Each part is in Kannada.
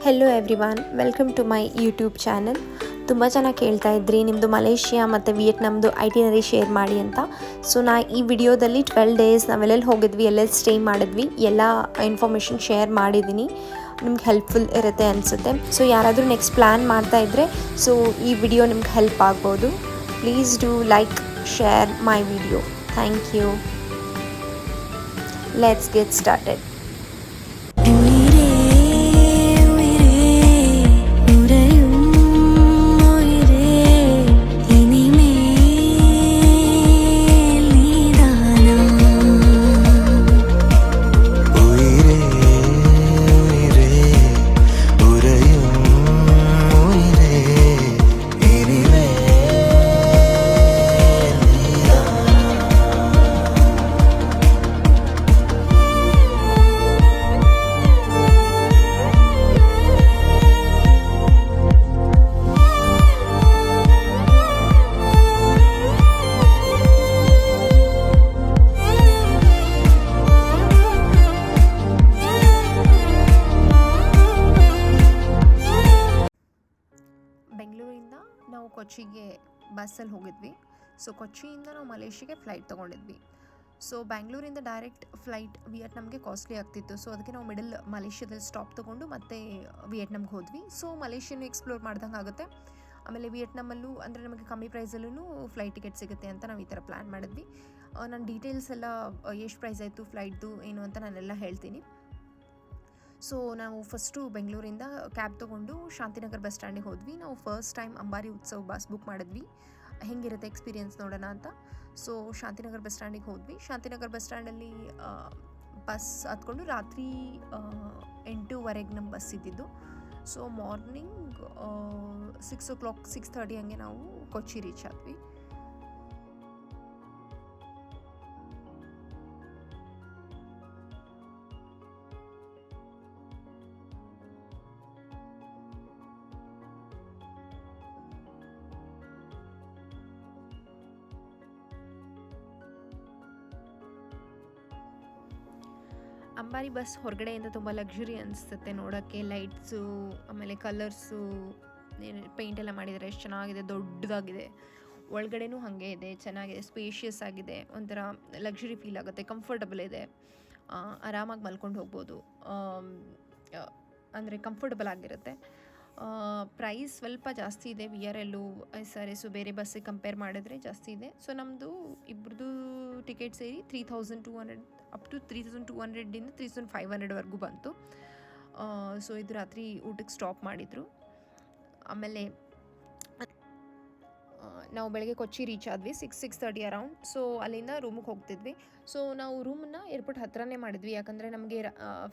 Hello everyone, welcome to my YouTube channel. ತುಂಬ ಜನ ಕೇಳ್ತಾ ಇದ್ರಿ ನಿಮ್ಮದು ಮಲೇಷಿಯಾ ಮತ್ತು ವಿಯೆಟ್ನಾಮ್ದು ಐಟಿನರಿ ಶೇರ್ ಮಾಡಿ ಅಂತ. ಸೊ ನಾ ಈ ವಿಡಿಯೋದಲ್ಲಿ 12 ಡೇಸ್ ನಾವೆಲ್ಲೆಲ್ಲಿ ಹೋಗಿದ್ವಿ, ಎಲ್ಲೆಲ್ಲಿ ಸ್ಟೇ ಮಾಡಿದ್ವಿ, ಎಲ್ಲ ಇನ್ಫಾರ್ಮೇಷನ್ ಶೇರ್ ಮಾಡಿದ್ದೀನಿ. ನಿಮ್ಗೆ ಹೆಲ್ಪ್ಫುಲ್ ಇರುತ್ತೆ ಅನಿಸುತ್ತೆ. ಸೊ ಯಾರಾದರೂ ನೆಕ್ಸ್ಟ್ ಪ್ಲ್ಯಾನ್ ಮಾಡ್ತಾ ಇದ್ದರೆ ಸೊ ಈ ವಿಡಿಯೋ ನಿಮ್ಗೆ ಹೆಲ್ಪ್ ಆಗ್ಬೋದು. Please do like, share my video. Thank you. Let's get started. ಬೆಂಗಳೂರಿಂದ ನಾವು ಕೊಚ್ಚಿಗೆ ಬಸ್ಸಲ್ಲಿ ಹೋಗಿದ್ವಿ. ಸೊ ಕೊಚ್ಚಿಯಿಂದ ನಾವು ಮಲೇಷಿಯಾಗೆ ಫ್ಲೈಟ್ ತೊಗೊಂಡಿದ್ವಿ. ಸೊ ಬ್ಯಾಂಗ್ಳೂರಿಂದ ಡೈರೆಕ್ಟ್ ಫ್ಲೈಟ್ ವಿಯೆಟ್ನಾಮ್ಗೆ ಕಾಸ್ಟ್ಲಿ ಆಗ್ತಿತ್ತು. ಸೊ ಅದಕ್ಕೆ ನಾವು ಮಿಡಲ್ ಮಲೇಷಿಯಾದಲ್ಲಿ ಸ್ಟಾಪ್ ತೊಗೊಂಡು ಮತ್ತೆ ವಿಯೆಟ್ನಾಮ್ಗೆ ಹೋದ್ವಿ. ಸೊ ಮಲೇಷಿಯಾನು ಎಕ್ಸ್ಪ್ಲೋರ್ ಮಾಡ್ದಂಗೆ ಆಗುತ್ತೆ. ಆಮೇಲೆ ವಿಯೆಟ್ನಾಮಲ್ಲೂ ಅಂದರೆ ನಮಗೆ ಕಮ್ಮಿ ಪ್ರೈಸಲ್ಲೂ ಫ್ಲೈಟ್ ಟಿಕೆಟ್ ಸಿಗುತ್ತೆ ಅಂತ ನಾವು ಈ ಥರ ಪ್ಲ್ಯಾನ್ ಮಾಡಿದ್ವಿ. ನಾನು ಡೀಟೇಲ್ಸ್ ಎಲ್ಲ ಎಷ್ಟು ಪ್ರೈಸ್ ಆಯಿತು ಫ್ಲೈಟ್ದು ಏನು ಅಂತ ನಾನೆಲ್ಲ ಹೇಳ್ತೀನಿ. ಸೊ ನಾವು ಫಸ್ಟು ಬೆಂಗಳೂರಿಂದ ಕ್ಯಾಬ್ ತೊಗೊಂಡು ಶಾಂತಿನಗರ್ ಬಸ್ ಸ್ಟ್ಯಾಂಡಿಗೆ ಹೋದ್ವಿ. ನಾವು ಫಸ್ಟ್ ಟೈಮ್ ಅಂಬಾರಿ ಉತ್ಸವ ಬಸ್ ಬುಕ್ ಮಾಡಿದ್ವಿ, ಹೆಂಗಿರುತ್ತೆ ಎಕ್ಸ್ಪೀರಿಯನ್ಸ್ ನೋಡೋಣ ಅಂತ. ಸೊ ಶಾಂತಿನಗರ್ ಬಸ್ ಸ್ಟ್ಯಾಂಡಿಗೆ ಹೋದ್ವಿ. ಶಾಂತಿನಗರ್ ಬಸ್ ಸ್ಟ್ಯಾಂಡಲ್ಲಿ ಬಸ್ ಹತ್ಕೊಂಡು ರಾತ್ರಿ 8:15 ನಮ್ಮ ಬಸ್ ಇದ್ದಿದ್ದು. ಸೊ ಮಾರ್ನಿಂಗ್ 6 o'clock 6:30 ಹಂಗೆ ನಾವು ಕೊಚ್ಚಿ ರೀಚ್ ಆದ್ವಿ. ಅಂಬಾರಿ ಬಸ್ ಹೊರಗಡೆಯಿಂದ ತುಂಬ ಲಕ್ಸುರಿ ಅನಿಸುತ್ತೆ ನೋಡೋಕ್ಕೆ. ಲೈಟ್ಸು ಆಮೇಲೆ ಕಲರ್ಸು ಪೇಂಟ್ ಎಲ್ಲ ಮಾಡಿದ್ದಾರೆ, ಎಷ್ಟು ಚೆನ್ನಾಗಿದೆ, ದೊಡ್ಡದಾಗಿದೆ. ಒಳಗಡೆನೂ ಹಾಗೆ ಇದೆ, ಚೆನ್ನಾಗಿದೆ, ಸ್ಪೇಷಿಯಸ್ ಆಗಿದೆ, ಒಂಥರ ಲಕ್ಸುರಿ ಫೀಲ್ ಆಗುತ್ತೆ, ಕಂಫರ್ಟಬಲ್ ಇದೆ, ಆರಾಮಾಗಿ ಮಲ್ಕೊಂಡು ಹೋಗ್ಬೋದು, ಅಂದರೆ ಕಂಫರ್ಟಬಲ್ ಆಗಿರುತ್ತೆ. ಪ್ರೈಸ್ ಸ್ವಲ್ಪ ಜಾಸ್ತಿ ಇದೆ, VRL ಬೇರೆ ಬಸ್ಸಿಗೆ ಕಂಪೇರ್ ಮಾಡಿದ್ರೆ ಜಾಸ್ತಿ ಇದೆ. ಸೊ ನಮ್ಮದು ಇಬ್ಬರದು ಟಿಕೆಟ್ ಸೇರಿ 3,200 ಅಪ್ ಟು 3,200ಇಂದ 3,500ವರೆಗೂ ಬಂತು. ಸೊ ಇದು ರಾತ್ರಿ ಊಟಕ್ಕೆ ಸ್ಟಾಪ್ ಮಾಡಿದರು. ಆಮೇಲೆ ನಾವು ಬೆಳಗ್ಗೆ ಕೊಚ್ಚಿ ರೀಚ್ ಆದ್ವಿ 6:30 ಅರೌಂಡ್. ಸೊ ಅಲ್ಲಿಂದ ರೂಮಿಗೆ ಹೋಗ್ತಿದ್ವಿ. ಸೊ ನಾವು ರೂಮನ್ನು ಏರ್ಪೋರ್ಟ್ ಹತ್ರನೇ ಮಾಡಿದ್ವಿ, ಯಾಕಂದರೆ ನಮಗೆ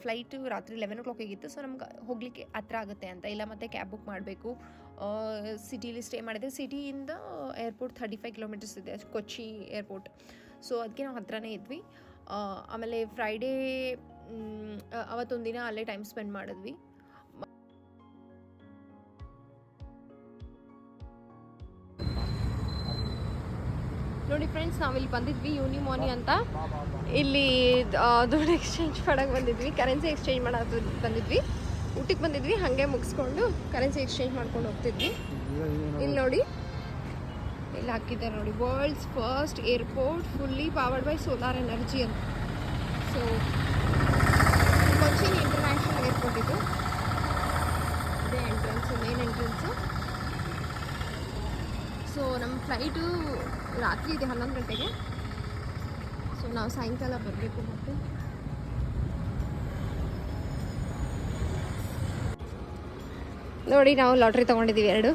ಫ್ಲೈಟು ರಾತ್ರಿ 11 o'clock ಆಗಿತ್ತು. ಸೊ ನಮ್ಗೆ ಹೋಗಲಿಕ್ಕೆ ಹತ್ರ ಆಗುತ್ತೆ ಅಂತ, ಇಲ್ಲ ಮತ್ತೆ ಕ್ಯಾಬ್ ಬುಕ್ ಮಾಡಬೇಕು. ಸಿಟಿಲಿ ಸ್ಟೇ ಮಾಡಿದ್ರೆ ಸಿಟಿಯಿಂದ ಏರ್ಪೋರ್ಟ್ 35 kilometers ಇದೆ ಕೊಚ್ಚಿ ಏರ್ಪೋರ್ಟ್. ಸೊ ಅದಕ್ಕೆ ನಾವು ಹತ್ರನೇ ಇದ್ವಿ. ಆಮೇಲೆ ಫ್ರೈಡೇ ಅವತ್ತೊಂದು ದಿನ ಅಲ್ಲೇ ಟೈಮ್ ಸ್ಪೆಂಡ್ ಮಾಡಿದ್ವಿ. ನೋಡಿ ಫ್ರೆಂಡ್ಸ್, ನಾವಿಲ್ಲಿ ಬಂದಿದ್ವಿ ಯೂನಿಮಾನಿ ಅಂತ. ಇಲ್ಲಿ ದುಡ್ಡು ಎಕ್ಸ್ಚೇಂಜ್ ಮಾಡೋಕ್ಕೆ ಬಂದಿದ್ವಿ, ಕರೆನ್ಸಿ ಎಕ್ಸ್ಚೇಂಜ್ ಮಾಡೋದು ಬಂದಿದ್ವಿ. ಊಟಕ್ಕೆ ಬಂದಿದ್ವಿ, ಹಾಗೆ ಮುಗಿಸ್ಕೊಂಡು ಕರೆನ್ಸಿ ಎಕ್ಸ್ಚೇಂಜ್ ಮಾಡ್ಕೊಂಡು ಹೋಗ್ತಿದ್ವಿ. ಇಲ್ಲಿ ನೋಡಿ, ಇಲ್ಲಿ ಹಾಕಿದ್ದಾರೆ ನೋಡಿ, world's first airport fully powered by solar energy ಅಂತ. ಸೊ ಕೊಚ್ಚಿನ್ ಇಂಟರ್ನ್ಯಾಷನಲ್ ಏರ್ಪೋರ್ಟ್ ಇದು. ಇದೇ ಎಂಟ್ರೆನ್ಸು, ಮೇನ್ ಎಂಟ್ರೆನ್ಸು. ಸೊ ನಮ್ಮ ಫ್ಲೈಟು ರಾತ್ರಿ ಇದೆ 11 ಗಂಟೆಗೆ. ಸೊ ನಾವು ಸಾಯಂಕಾಲ ಬರಬೇಕು. ಮತ್ತೆ ನೋಡಿ, ನಾವು ಲಾಟ್ರಿ ತೊಗೊಂಡಿದ್ದೀವಿ 2.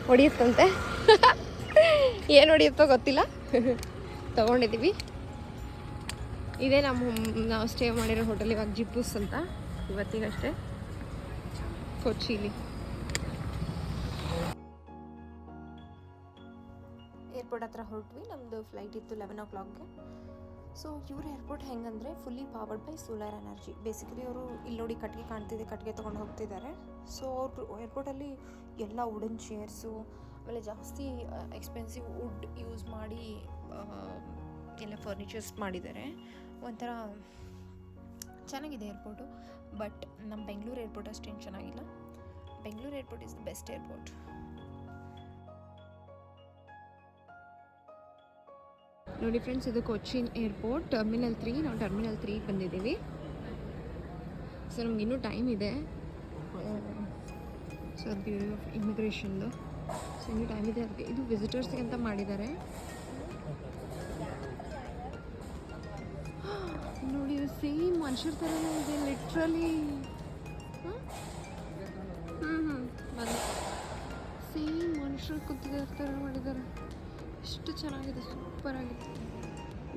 ಹೊಡಿಯುತ್ತಂತೆ, ಏನು ಹೊಡಿಯುತ್ತೋ ಗೊತ್ತಿಲ್ಲ, ತೊಗೊಂಡಿದ್ದೀವಿ. ಇದೇ ನಾವು ಸ್ಟೇ ಮಾಡಿರೋ ಹೋಟೆಲ್, ಇವಾಗ ಜಿಪ್ಪೂಸ್ ಅಂತ, ಇವತ್ತಿಗಷ್ಟೇ ಕೊಚ್ಚಿಲಿ. ಏರ್ಪೋರ್ಟ್ ಹತ್ರ ಹೊರಟ್ವಿ. ನಮ್ಮದು ಫ್ಲೈಟ್ ಇತ್ತು 11 o'clockಗೆ. ಸೊ ಇವ್ರ ಏರ್ಪೋರ್ಟ್ ಹೆಂಗಂದರೆ fully powered by solar energy. Basically ಅವರು ಇಲ್ಲಿ ನೋಡಿ ಕಟ್ಟಿಗೆ ಕಾಣ್ತಿದೆ, ಕಟ್ಟಿಗೆ ತೊಗೊಂಡು ಹೋಗ್ತಿದ್ದಾರೆ. ಸೊ ಅವರು ಏರ್ಪೋರ್ಟಲ್ಲಿ ಎಲ್ಲ ವುಡನ್ ಚೇರ್ಸು, ಆಮೇಲೆ ಜಾಸ್ತಿ ಎಕ್ಸ್ಪೆನ್ಸಿವ್ ವುಡ್ ಯೂಸ್ ಮಾಡಿ ಎಲ್ಲ ಫರ್ನಿಚರ್ಸ್ ಮಾಡಿದ್ದಾರೆ. ಒಂಥರ ಚೆನ್ನಾಗಿದೆ ಏರ್ಪೋರ್ಟು. ಬಟ್ ನಮ್ಮ ಬೆಂಗಳೂರು ಏರ್ಪೋರ್ಟ್ ಅಷ್ಟೇನು ಚೆನ್ನಾಗಿಲ್ಲ. Bengaluru airport is the best airport. ನೋಡಿ ಫ್ರೆಂಡ್ಸ್, ಇದು ಕೊಚ್ಚಿನ್ ಏರ್ಪೋರ್ಟ್ ಟರ್ಮಿನಲ್ 3. ನಾವು ಟರ್ಮಿನಲ್ 3 ಬಂದಿದ್ದೀವಿ. ಸೊ ನಮ್ಗೆ ಇನ್ನೂ ಟೈಮ್ ಇದೆ. ಸೊ ಬ್ಯೂರೋ ಆಫ್ ಇಮಿಗ್ರೇಷನ್ದು. ಸೊ ಇನ್ನೂ ಟೈಮ್ ಇದೆ. ಅದಕ್ಕೆ ಇದು ವಿಸಿಟರ್ಸ್ಗೆ ಅಂತ ಮಾಡಿದ್ದಾರೆ. ನೋಡಿ, ಇದು ಸೇಮ್ ಮನುಷ್ಯರ ಥರನೇ ಇದೆ ಲಿಟ್ರಲಿ. ಬಂದು ಸೇಮ್ ಮನುಷ್ಯರು ಕೂತಿರೋ ಥರ ಮಾಡಿದ್ದಾರೆ. ಎಷ್ಟು ಚೆನ್ನಾಗಿದೆ, ಸೂಪರ್ ಆಗಿದೆ.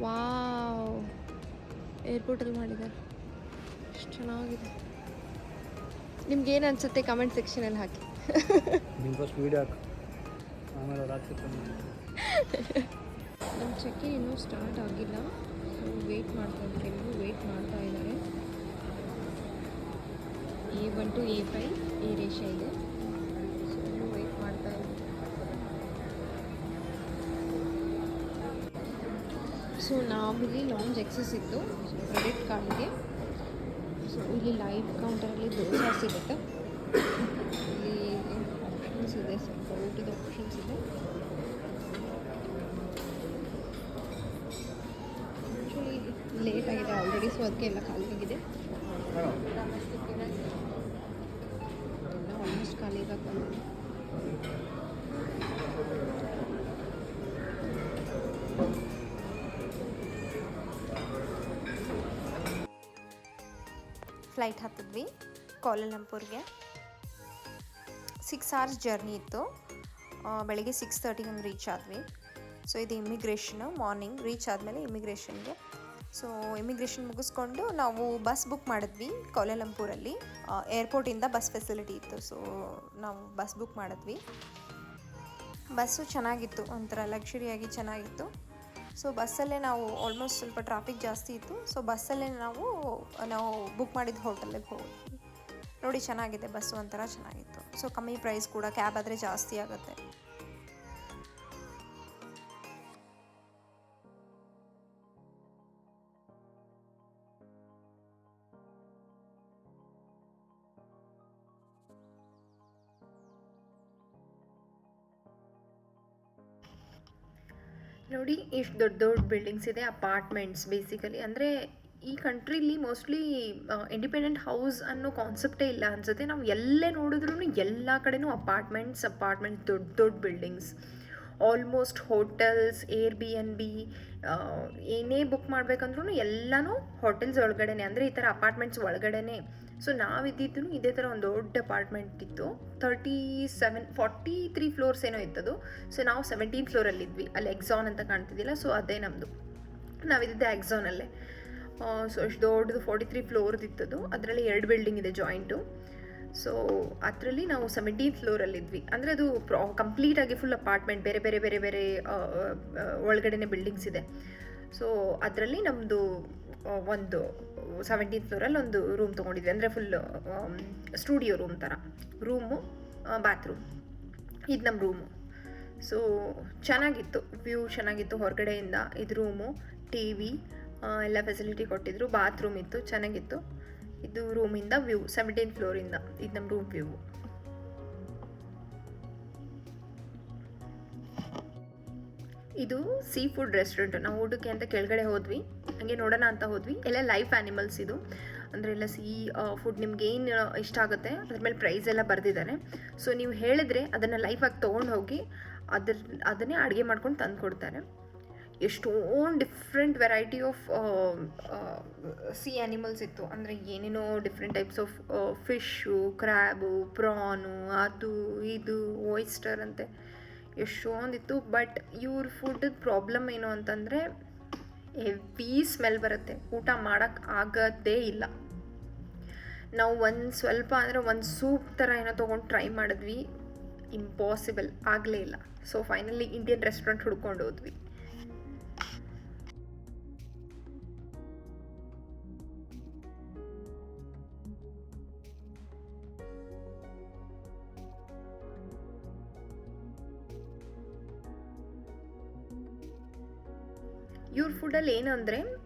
ವಾವ್, ಏರ್ಪೋರ್ಟಲ್ಲಿ ಮಾಡಿದ್ದಾರೆ, ಎಷ್ಟು ಚೆನ್ನಾಗಿದೆ. ನಿಮ್ಗೇನು ಅನಿಸುತ್ತೆ ಕಮೆಂಟ್ ಸೆಕ್ಷನಲ್ಲಿ ಹಾಕಿ. ನಮ್ಮ ಚೆಕ್ಕಿಂಗ್ ಇನ್ನೂ ಸ್ಟಾರ್ಟ್ ಆಗಿಲ್ಲ. ಸೊ ವೆಯ್ಟ್ ಮಾಡ್ತಾ ಇದ್ದಾರೆ, ಎಲ್ಲರೂ ವೆಯ್ಟ್ ಮಾಡ್ತಾ ಇದ್ದಾರೆ. A1 to A5 ಈ ರೇಷೆ ಇದೆ. ಸೊ ಎಲ್ಲರೂ ವೆಯ್ಟ್ ಮಾಡ್ತಾ ಇದ್ದಾರೆ. ಸೊ ನಾವಿಲ್ಲಿ ಲಾಂಜ್ ಎಕ್ಸಸ್ ಇತ್ತು ಕ್ರೆಡಿಟ್ ಕಾರ್ಡ್ಗೆ. ಸೊ ಇಲ್ಲಿ ಲೈವ್ ಕೌಂಟರಲ್ಲಿ ದೋಸೆ ಸಿಗುತ್ತೆ. ಇಲ್ಲಿ ಆಪ್ಷನ್ಸ್ ಇದೆ, ಸ್ವಲ್ಪ ಊಟದ ಆಪ್ಷನ್ಸ್ ಇದೆ. ಆ್ಯಕ್ಚುಲಿ ಲೇಟ್ ಆಗಿದೆ ಆಲ್ರೆಡಿ, ಸೊ ಅದಕ್ಕೆ ಎಲ್ಲ ಖಾಲಿ ಆಗಿದೆ. ಎಲ್ಲ ಆಲ್ಮೋಸ್ಟ್ ಖಾಲಿಯಾಗಿ ಬಂದಿದೆ. ಫ್ಲೈಟ್ ಹತ್ತಿದ್ವಿ ಕೋಲಾಲಂಪುರ್ಗೆ. 6 hours ಜರ್ನಿ ಇತ್ತು. ಬೆಳಗ್ಗೆ 6:30 ಹಂಗೆ ರೀಚ್ ಆದ್ವಿ. ಸೊ ಇದು ಇಮಿಗ್ರೇಷನು. ಮಾರ್ನಿಂಗ್ ರೀಚ್ ಆದಮೇಲೆ ಇಮಿಗ್ರೇಷನ್ಗೆ. ಸೊ ಇಮಿಗ್ರೇಷನ್ ಮುಗಿಸ್ಕೊಂಡು ನಾವು ಬಸ್ ಬುಕ್ ಮಾಡಿದ್ವಿ ಕೋಲಾಲಂಪುರಲ್ಲಿ. ಏರ್ಪೋರ್ಟಿಂದ ಬಸ್ ಫೆಸಿಲಿಟಿ ಇತ್ತು. ಸೊ ನಾವು ಬಸ್ ಬುಕ್ ಮಾಡಿದ್ವಿ. ಬಸ್ಸು ಚೆನ್ನಾಗಿತ್ತು, ಒಂಥರ ಲಕ್ಸುರಿಯಾಗಿ ಚೆನ್ನಾಗಿತ್ತು. ಸೊ ಬಸ್ಸಲ್ಲೇ ನಾವು ಆಲ್ಮೋಸ್ಟ್ ಸ್ವಲ್ಪ ಟ್ರಾಫಿಕ್ ಜಾಸ್ತಿ ಇತ್ತು. ಸೊ ಬಸ್ಸಲ್ಲೇ ನಾವು ಬುಕ್ ಮಾಡಿದ ಹೋಟೆಲಿಗೆ ಹೋದ್ವಿ. ನೋಡಿ, ಚೆನ್ನಾಗಿದೆ ಬಸ್ಸು, ಒಂಥರ ಚೆನ್ನಾಗಿತ್ತು. ಸೊ ಕಮ್ಮಿ ಪ್ರೈಸ್ ಕೂಡ, ಕ್ಯಾಬ್ ಆದರೆ ಜಾಸ್ತಿ ಆಗುತ್ತೆ. ನೋಡಿ, ಎಷ್ಟು ದೊಡ್ಡ ದೊಡ್ಡ ಬಿಲ್ಡಿಂಗ್ಸ್ ಇದೆ, ಅಪಾರ್ಟ್ಮೆಂಟ್ಸ್ ಬೇಸಿಕಲಿ. ಅಂದರೆ ಈ ಕಂಟ್ರೀಲಿ ಮೋಸ್ಟ್ಲಿ ಇಂಡಿಪೆಂಡೆಂಟ್ ಹೌಸ್ ಅನ್ನೋ ಕಾನ್ಸೆಪ್ಟೇ ಇಲ್ಲ ಅನಿಸುತ್ತೆ. ನಾವು ಎಲ್ಲೇ ನೋಡಿದ್ರೂ ಎಲ್ಲ ಕಡೆನೂ ಅಪಾರ್ಟ್ಮೆಂಟ್ಸ್ ದೊಡ್ಡ ದೊಡ್ಡ ಬಿಲ್ಡಿಂಗ್ಸ್. ಆಲ್ಮೋಸ್ಟ್ ಹೋಟೆಲ್ಸ್, Airbnb, ಏನೇ ಬುಕ್ ಮಾಡಬೇಕಂದ್ರೂ ಎಲ್ಲನೂ ಹೋಟೆಲ್ಸ್ ಒಳಗಡೆನೆ, ಅಂದರೆ ಈ ಥರ ಅಪಾರ್ಟ್ಮೆಂಟ್ಸ್ ಒಳಗಡೆನೆ. ಸೊ ನಾವಿದ್ದಿದ್ದು ಇದೇ ಥರ ಒಂದು ದೊಡ್ಡ ಅಪಾರ್ಟ್ಮೆಂಟ್ ಇತ್ತು. 43 ಫ್ಲೋರ್ಸ್ ಏನೋ ಇತ್ತದು. ಸೊ ನಾವು 17th ಫ್ಲೋರಲ್ಲಿದ್ವಿ. ಅಲ್ಲಿ ಎಕ್ಸಾನ್ ಅಂತ ಕಾಣ್ತಿದ್ದಿಲ್ಲ, ಸೊ ಅದೇ ನಮ್ಮದು. ನಾವಿದ್ದಿದ್ದೆ ಎಕ್ಸಾನಲ್ಲೇ. ಸೊ ಅಷ್ಟು ದೊಡ್ಡದು 43 ಫ್ಲೋರ್ದು ಇತ್ತದು. ಅದರಲ್ಲಿ 2 ಬಿಲ್ಡಿಂಗ್ ಇದೆ ಜಾಯಿಂಟು. ಸೊ ಅದರಲ್ಲಿ ನಾವು 17th ಫ್ಲೋರಲ್ಲಿದ್ವಿ. ಅಂದರೆ ಅದು ಕಂಪ್ಲೀಟಾಗಿ ಫುಲ್ ಅಪಾರ್ಟ್ಮೆಂಟ್, ಬೇರೆ ಬೇರೆ ಬೇರೆ ಬೇರೆ ಒಳಗಡೆನೆ ಬಿಲ್ಡಿಂಗ್ಸ್ ಇದೆ. ಸೊ ಅದರಲ್ಲಿ ನಮ್ಮದು ಒಂದು 17th ಫ್ಲೋರಲ್ಲಿ ಒಂದು ರೂಮ್ ತೊಗೊಂಡಿದ್ವಿ. ಅಂದರೆ ಫುಲ್ ಸ್ಟುಡಿಯೋ ರೂಮ್ ಥರ ರೂಮು, ಬಾತ್ರೂಮ್. ಇದು ನಮ್ಮ ರೂಮು. ಸೊ ಚೆನ್ನಾಗಿತ್ತು, ವ್ಯೂ ಚೆನ್ನಾಗಿತ್ತು ಹೊರಗಡೆಯಿಂದ. ಇದು ರೂಮು, TV ಎಲ್ಲ ಫೆಸಿಲಿಟಿ ಕೊಟ್ಟಿದ್ರು. ಬಾತ್ರೂಮ್ ಇತ್ತು, ಚೆನ್ನಾಗಿತ್ತು. ಇದು ರೂಮಿಂದ ವ್ಯೂ, 17th ಫ್ಲೋರಿಂದ. ಇದು ನಮ್ಮ ರೂಮ್ ವ್ಯೂ. ಇದು ಸೀ ಫುಡ್ ರೆಸ್ಟೋರೆಂಟ್. ನಾವು ಊಟಕ್ಕೆ ಅಂತ ಕೆಳಗಡೆ ಹೋದ್ವಿ, ಹಾಗೆ ನೋಡೋಣ ಅಂತ ಹೋದ್ವಿ. ಎಲ್ಲ ಲೈಫ್ ಆ್ಯನಿಮಲ್ಸ್ ಇದು. ಅಂದರೆ ಎಲ್ಲ ಸೀ ಫುಡ್ ನಿಮ್ಗೆ ಏನು ಇಷ್ಟ ಆಗುತ್ತೆ ಅದ್ರ ಮೇಲೆ ಪ್ರೈಸ್ ಎಲ್ಲ ಬರೆದಿದ್ದಾರೆ. ಸೊ ನೀವು ಹೇಳಿದ್ರೆ ಅದನ್ನು ಲೈಫಾಗಿ ತೊಗೊಂಡು ಹೋಗಿ ಅದನ್ನೇ ಅಡುಗೆ ಮಾಡ್ಕೊಂಡು ತಂದು ಕೊಡ್ತಾರೆ. ಎಷ್ಟೊಂದು different variety of sea animals ಇತ್ತು. ಅಂದರೆ ಏನೇನೋ different types of fish, crab, prawn, ಅದು ಇದು, ಓಯಿಸ್ಟರ್ ಅಂತೆ, ಎಷ್ಟೊಂದಿತ್ತು. ಬಟ್ ಇವ್ರ ಫುಡ್ ಪ್ರಾಬ್ಲಮ್ ಏನು ಅಂತಂದರೆ ಹೆವಿ ಸ್ಮೆಲ್ ಬರುತ್ತೆ, ಊಟ ಮಾಡೋಕ್ಕೆ ಆಗೋದೇ ಇಲ್ಲ. ನಾವು ಸ್ವಲ್ಪ ಅಂದರೆ ಒಂದು ಸೂಪ್ ಥರ ಏನೋ ತೊಗೊಂಡು ಟ್ರೈ ಮಾಡಿದ್ವಿ, ಇಂಪಾಸಿಬಲ್, ಆಗಲೇ ಇಲ್ಲ. ಸೊ ಫೈನಲಿ ಇಂಡಿಯನ್ ರೆಸ್ಟೋರೆಂಟ್ ಹುಡ್ಕೊಂಡು ಹೋದ್ವಿ. ಇವ್ರ ಫುಡ್ಡಲ್ಲಿ ಏನಂದರೆ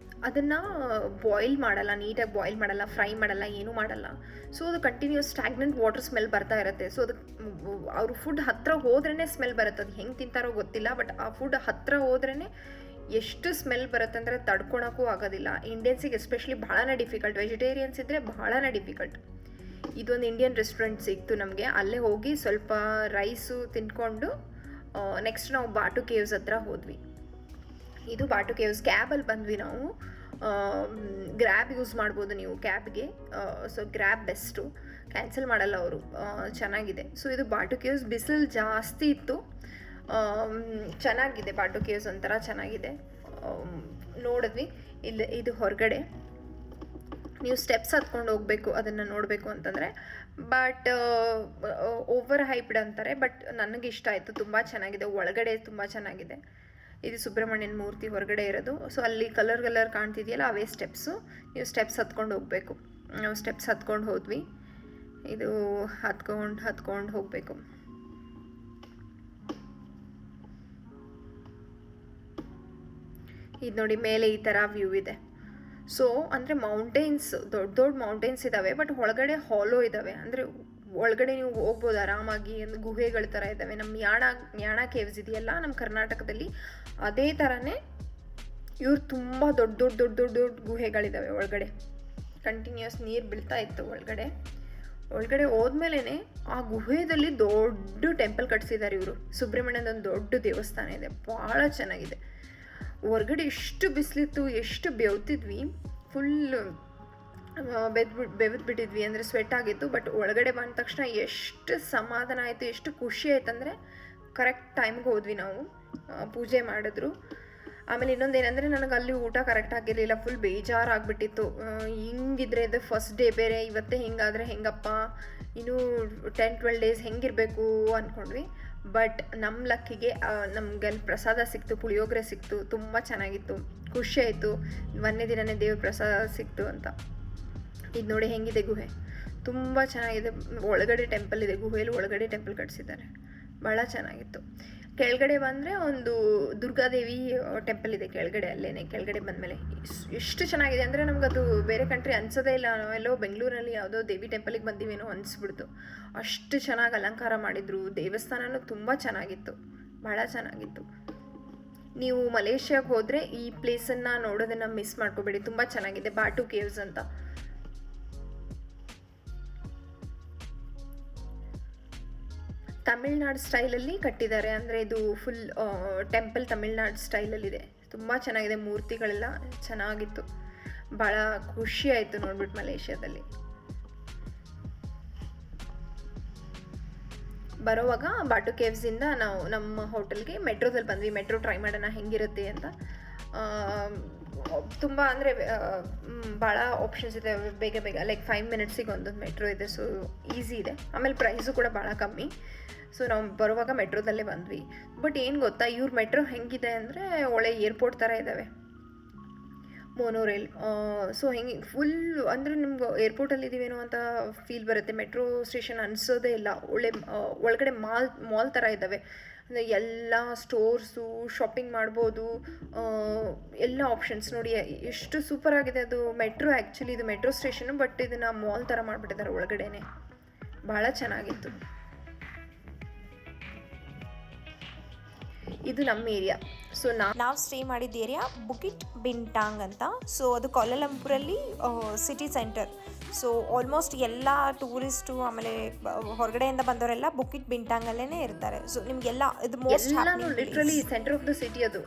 ಅದನ್ನು ಬಾಯ್ಲ್ ಮಾಡಲ್ಲ, ನೀಟಾಗಿ ಬಾಯ್ಲ್ ಮಾಡಲ್ಲ, ಫ್ರೈ ಮಾಡಲ್ಲ, ಏನೂ ಮಾಡಲ್ಲ. ಸೊ ಅದು ಕಂಟಿನ್ಯೂಸ್ ಸ್ಟ್ಯಾಗ್ನೆಂಟ್ ವಾಟರ್ ಸ್ಮೆಲ್ ಬರ್ತಾ ಇರುತ್ತೆ. ಸೊ ಅದಕ್ಕೆ ಅವ್ರ ಫುಡ್ ಹತ್ತಿರ ಹೋದ್ರೇ ಸ್ಮೆಲ್ ಬರುತ್ತೆ. ಅದು ಹೆಂಗೆ ತಿಂತಾರೋ ಗೊತ್ತಿಲ್ಲ, ಬಟ್ ಆ ಫುಡ್ ಹತ್ತಿರ ಹೋದ್ರೇ ಎಷ್ಟು ಸ್ಮೆಲ್ ಬರುತ್ತೆ ಅಂದರೆ ತಡ್ಕೊಳಕ್ಕೂ ಆಗೋದಿಲ್ಲ. ಇಂಡಿಯನ್ಸಿಗೆ ಎಸ್ಪೆಷಲಿ ಭಾಳನೇ ಡಿಫಿಕಲ್ಟ್, ವೆಜಿಟೇರಿಯನ್ಸ್ ಇದ್ದರೆ ಭಾಳನೇ ಡಿಫಿಕಲ್ಟ್. ಇದೊಂದು ಇಂಡಿಯನ್ ರೆಸ್ಟೋರೆಂಟ್ ಸಿಕ್ತು ನಮಗೆ. ಅಲ್ಲೇ ಹೋಗಿ ಸ್ವಲ್ಪ ರೈಸು ತಿಂದ್ಕೊಂಡು ನೆಕ್ಸ್ಟ್ ನಾವು ಬಾಟು ಕೇವ್ಸ್ ಹತ್ರ ಹೋದ್ವಿ. ಇದು ಬಾಟು ಕೇವ್ಸ್. ಕ್ಯಾಬಲ್ಲಿ ಬಂದ್ವಿ ನಾವು. ಗ್ರ್ಯಾಬ್ ಯೂಸ್ ಮಾಡ್ಬೋದು ನೀವು ಕ್ಯಾಬ್ಗೆ. ಸೊ ಗ್ರ್ಯಾಬ್ ಬೆಸ್ಟು, ಕ್ಯಾನ್ಸಲ್ ಮಾಡಲ್ಲ ಅವರು, ಚೆನ್ನಾಗಿದೆ. ಸೊ ಇದು ಬಾಟು ಕೇವ್ಸ್. ಬಿಸಿಲು ಜಾಸ್ತಿ ಇತ್ತು, ಚೆನ್ನಾಗಿದೆ. ಬಾಟು ಕೇವ್ಸ್ ಒಂಥರ ಚೆನ್ನಾಗಿದೆ, ನೋಡಿದ್ವಿ. ಇದು ಹೊರಗಡೆ ನೀವು ಸ್ಟೆಪ್ಸ್ ಹತ್ಕೊಂಡು ಹೋಗಬೇಕು ಅದನ್ನು ನೋಡಬೇಕು ಅಂತಂದರೆ. ಬಟ್ ಓವರ್ ಹೈಪ್ಡ್ ಅಂತಾರೆ, ಬಟ್ ನನಗೆ ಇಷ್ಟ ಆಯಿತು, ತುಂಬ ಚೆನ್ನಾಗಿದೆ. ಒಳಗಡೆ ತುಂಬ ಚೆನ್ನಾಗಿದೆ. ಇದು ಸುಬ್ರಹ್ಮಣ್ಯನ ಮೂರ್ತಿ ಹೊರಗಡೆ ಇರೋದು. ಸೊ ಅಲ್ಲಿ ಕಲರ್ ಕಾಣ್ತಿದೆಯಲ್ಲ, ಅವೇ ಸ್ಟೆಪ್ಸು. ನೀವು ಸ್ಟೆಪ್ಸ್ ಹತ್ಕೊಂಡು ಹೋಗಬೇಕು. ನಾವು ಸ್ಟೆಪ್ಸ್ ಹತ್ಕೊಂಡು ಹೋದ್ವಿ. ಇದು ಹತ್ಕೊಂಡು ಹೋಗಬೇಕು. ಇದು ನೋಡಿ, ಮೇಲೆ ಈ ಥರ ವ್ಯೂ ಇದೆ. ಸೊ ಅಂದರೆ ಮೌಂಟೇನ್ಸ್, ದೊಡ್ಡ ಮೌಂಟೇನ್ಸ್ ಇದ್ದಾವೆ, ಬಟ್ ಒಳಗಡೆ ಹಾಲೋ ಇದ್ದಾವೆ. ಅಂದರೆ ಒಳಗಡೆ ನೀವು ಹೋಗ್ಬೋದು ಆರಾಮಾಗಿ. ಒಂದು ಗುಹೆಗಳ ಥರ ಇದ್ದಾವೆ. ನಮ್ಮ ಯಾಣ ಕೇವ್ಸ್ ಇದೆಯಲ್ಲ ನಮ್ಮ ಕರ್ನಾಟಕದಲ್ಲಿ, ಅದೇ ಥರನೇ ಇವ್ರು ತುಂಬ ದೊಡ್ಡ ಗುಹೆಗಳಿದ್ದಾವೆ ಒಳಗಡೆ. ಕಂಟಿನ್ಯೂಸ್ ನೀರು ಬೀಳ್ತಾ ಇತ್ತು ಒಳಗಡೆ ಹೋದ್ಮೇಲೆ ಆ ಗುಹೆಯಲ್ಲಿ ದೊಡ್ಡ ಟೆಂಪಲ್ ಕಟ್ಸಿದ್ದಾರೆ ಇವರು. ಸುಬ್ರಹ್ಮಣ್ಯದೊಂದು ದೊಡ್ಡ ದೇವಸ್ಥಾನ ಇದೆ, ಭಾಳ ಚೆನ್ನಾಗಿದೆ. ಹೊರಗಡೆ ಎಷ್ಟು ಬಿಸಿಲಿತ್ತು, ಎಷ್ಟು ಬೆವ್ತಿದ್ವಿ, ಫುಲ್ ಬೆವ್ಬಿಟ್ಟಿದ್ವಿ, ಅಂದರೆ ಸ್ವೆಟ್ ಆಗಿತ್ತು. ಬಟ್ ಒಳಗಡೆ ಬಂದ ತಕ್ಷಣ ಎಷ್ಟು ಸಮಾಧಾನ ಆಯಿತು, ಎಷ್ಟು ಖುಷಿ ಆಯ್ತು ಅಂದರೆ ಕರೆಕ್ಟ್ ಟೈಮ್ಗೆ ಹೋದ್ವಿ ನಾವು. ಪೂಜೆ ಮಾಡಿದ್ರು. ಆಮೇಲೆ ಇನ್ನೊಂದೇನೆಂದರೆ ನನಗೆ ಅಲ್ಲಿ ಊಟ ಕರೆಕ್ಟ್ ಆಗಿರಲಿಲ್ಲ, ಫುಲ್ ಬೇಜಾರಾಗ್ಬಿಟ್ಟಿತ್ತು. ಹಿಂಗಿದ್ರೆ ಇದು ಫಸ್ಟ್ ಡೇ ಬೇರೆ, ಇವತ್ತೇ ಹಿಂಗಾದರೆ ಹೆಂಗಪ್ಪ, ಇನ್ನೂ 10-12 ಡೇಸ್ ಹೆಂಗಿರಬೇಕು ಅಂದ್ಕೊಂಡ್ವಿ. ಬಟ್ ನಮ್ಮ ಲಕ್ಕಿಗೆ ನಮ್ಗೆ ಅಲ್ಲಿ ಪ್ರಸಾದ ಸಿಕ್ತು, ಪುಳಿಯೋಗರೆ ಸಿಕ್ತು, ತುಂಬ ಚೆನ್ನಾಗಿತ್ತು. ಖುಷಿ ಆಯಿತು, ಒಂದೇ ದಿನವೇ ದೇವ್ರ ಪ್ರಸಾದ ಸಿಕ್ತು ಅಂತ. ಇದು ನೋಡಿ ಹೆಂಗಿದೆ ಗುಹೆ, ತುಂಬ ಚೆನ್ನಾಗಿದೆ. ಒಳಗಡೆ ಟೆಂಪಲ್ ಇದೆ, ಗುಹೆಯಲ್ಲಿ ಒಳಗಡೆ ಟೆಂಪಲ್ ಕಟ್ಸಿದ್ದಾರೆ, ಭಾಳ ಚೆನ್ನಾಗಿತ್ತು. ಕೆಳಗಡೆ ಬಂದರೆ ಒಂದು ದುರ್ಗಾದೇವಿ ಟೆಂಪಲ್ ಇದೆ ಕೆಳಗಡೆ. ಕೆಳಗಡೆ ಬಂದಮೇಲೆ ಎಷ್ಟು ಚೆನ್ನಾಗಿದೆ ಅಂದರೆ ನಮಗದು ಬೇರೆ ಕಂಟ್ರಿ ಅನ್ಸೋದೇ ಇಲ್ಲ. ನಾವೆಲ್ಲೋ ಬೆಂಗಳೂರಲ್ಲಿ ಯಾವುದೋ ದೇವಿ ಟೆಂಪಲಿಗೆ ಬಂದಿವೇನೋ ಅನಿಸ್ಬಿಡ್ತು. ಅಷ್ಟು ಚೆನ್ನಾಗಿ ಅಲಂಕಾರ ಮಾಡಿದರು. ದೇವಸ್ಥಾನವೂ ತುಂಬ ಚೆನ್ನಾಗಿತ್ತು, ಭಾಳ ಚೆನ್ನಾಗಿತ್ತು. ನೀವು ಮಲೇಷ್ಯಾಗೆ ಹೋದರೆ ಈ ಪ್ಲೇಸನ್ನು ನೋಡೋದನ್ನು ಮಿಸ್ ಮಾಡ್ಕೋಬೇಡಿ, ತುಂಬ ಚೆನ್ನಾಗಿದೆ. ಬಾಟು ಕೇವ್ಸ್ ಅಂತ. ತಮಿಳ್ನಾಡು ಸ್ಟೈಲಲ್ಲಿ ಕಟ್ಟಿದ್ದಾರೆ, ಅಂದರೆ ಇದು ಫುಲ್ ಟೆಂಪಲ್ ತಮಿಳ್ನಾಡು ಸ್ಟೈಲಲ್ಲಿದೆ. ತುಂಬ ಚೆನ್ನಾಗಿದೆ, ಮೂರ್ತಿಗಳೆಲ್ಲ ಚೆನ್ನಾಗಿತ್ತು. ಭಾಳ ಖುಷಿ ಆಯಿತು ನೋಡ್ಬಿಟ್ಟು ಮಲೇಷ್ಯಾದಲ್ಲಿ. ಬರೋವಾಗ ಬಾಟು ಕೇವ್ಸಿಂದ ನಾವು ನಮ್ಮ ಹೋಟೆಲ್ಗೆ ಮೆಟ್ರೋದಲ್ಲಿ ಬಂದ್ವಿ. ಮೆಟ್ರೋ ಟ್ರೈ ಮಾಡೋಣ ಹೆಂಗಿರುತ್ತೆ ಅಂತ. ತುಂಬ ಅಂದರೆ ಭಾಳ ಆಪ್ಷನ್ಸ್ ಇದೆ, ಬೇಗ ಲೈಕ್ 5 ಮಿನಿಟ್ಸಿಗೆ ಒಂದೊಂದು ಮೆಟ್ರೋ ಇದೆ. ಸೊ ಈಸಿ ಇದೆ, ಆಮೇಲೆ ಪ್ರೈಸು ಕೂಡ ಭಾಳ ಕಮ್ಮಿ. ಸೊ ನಾವು ಬರುವಾಗ ಮೆಟ್ರೋದಲ್ಲೇ ಬಂದ್ವಿ. ಬಟ್ ಏನು ಗೊತ್ತಾ, ಇವ್ರ ಮೆಟ್ರೋ ಹೆಂಗಿದೆ ಅಂದರೆ ಒಳ್ಳೆ ಏರ್ಪೋರ್ಟ್ ಥರ ಇದ್ದಾವೆ, ಮೋನೋರೇಲ್. ಸೊ ಹೆಂಗೆ ಫುಲ್ ಅಂದರೆ ನಿಮ್ಗೆ ಏರ್ಪೋರ್ಟಲ್ಲಿದ್ದೀವೇನೋ ಅಂತ ಫೀಲ್ ಬರುತ್ತೆ. ಮೆಟ್ರೋ ಸ್ಟೇಷನ್ ಅನಿಸೋದೇ ಇಲ್ಲ. ಒಳಗಡೆ ಮಾಲ್ ಥರ ಇದ್ದಾವೆ. ಅಂದರೆ ಎಲ್ಲ ಸ್ಟೋರ್ಸು, ಶಾಪಿಂಗ್ ಮಾಡ್ಬೋದು, ಎಲ್ಲ ಆಪ್ಷನ್ಸ್ ನೋಡಿ ಎಷ್ಟು ಸೂಪರಾಗಿದೆ ಅದು ಮೆಟ್ರೋ. ಆ್ಯಕ್ಚುಲಿ ಇದು ಮೆಟ್ರೋ ಸ್ಟೇಷನು, ಬಟ್ ಇದನ್ನು ಮಾಲ್ ಥರ ಮಾಡಿಬಿಟ್ಟಿದ್ದಾರೆ ಒಳಗಡೆನೆ. ಭಾಳ ಚೆನ್ನಾಗಿತ್ತು. ಇದು ನಮ್ಮ ಏರಿಯಾ. ಸೊ ನಾವು ಸ್ಟೇ ಮಾಡಿದ ಏರಿಯಾ ಬುಕಿಟ್ ಬಿಂಟಾಂಗ್ ಅಂತ. ಸೊ ಅದು ಕೌಲಾಲಂಪುರಲ್ಲಿ ಸಿಟಿ ಸೆಂಟರ್. ಸೊ ಆಲ್ಮೋಸ್ಟ್ ಎಲ್ಲ ಟೂರಿಸ್ಟು ಆಮೇಲೆ ಹೊರಗಡೆಯಿಂದ ಬಂದವರೆಲ್ಲ ಬುಕಿಟ್ ಬಿಂಟಾಂಗಲ್ಲೇ ಇರ್ತಾರೆ. ಸೊ ನಿಮಗೆಲ್ಲ ಇದು literally centre of the city. ಅದು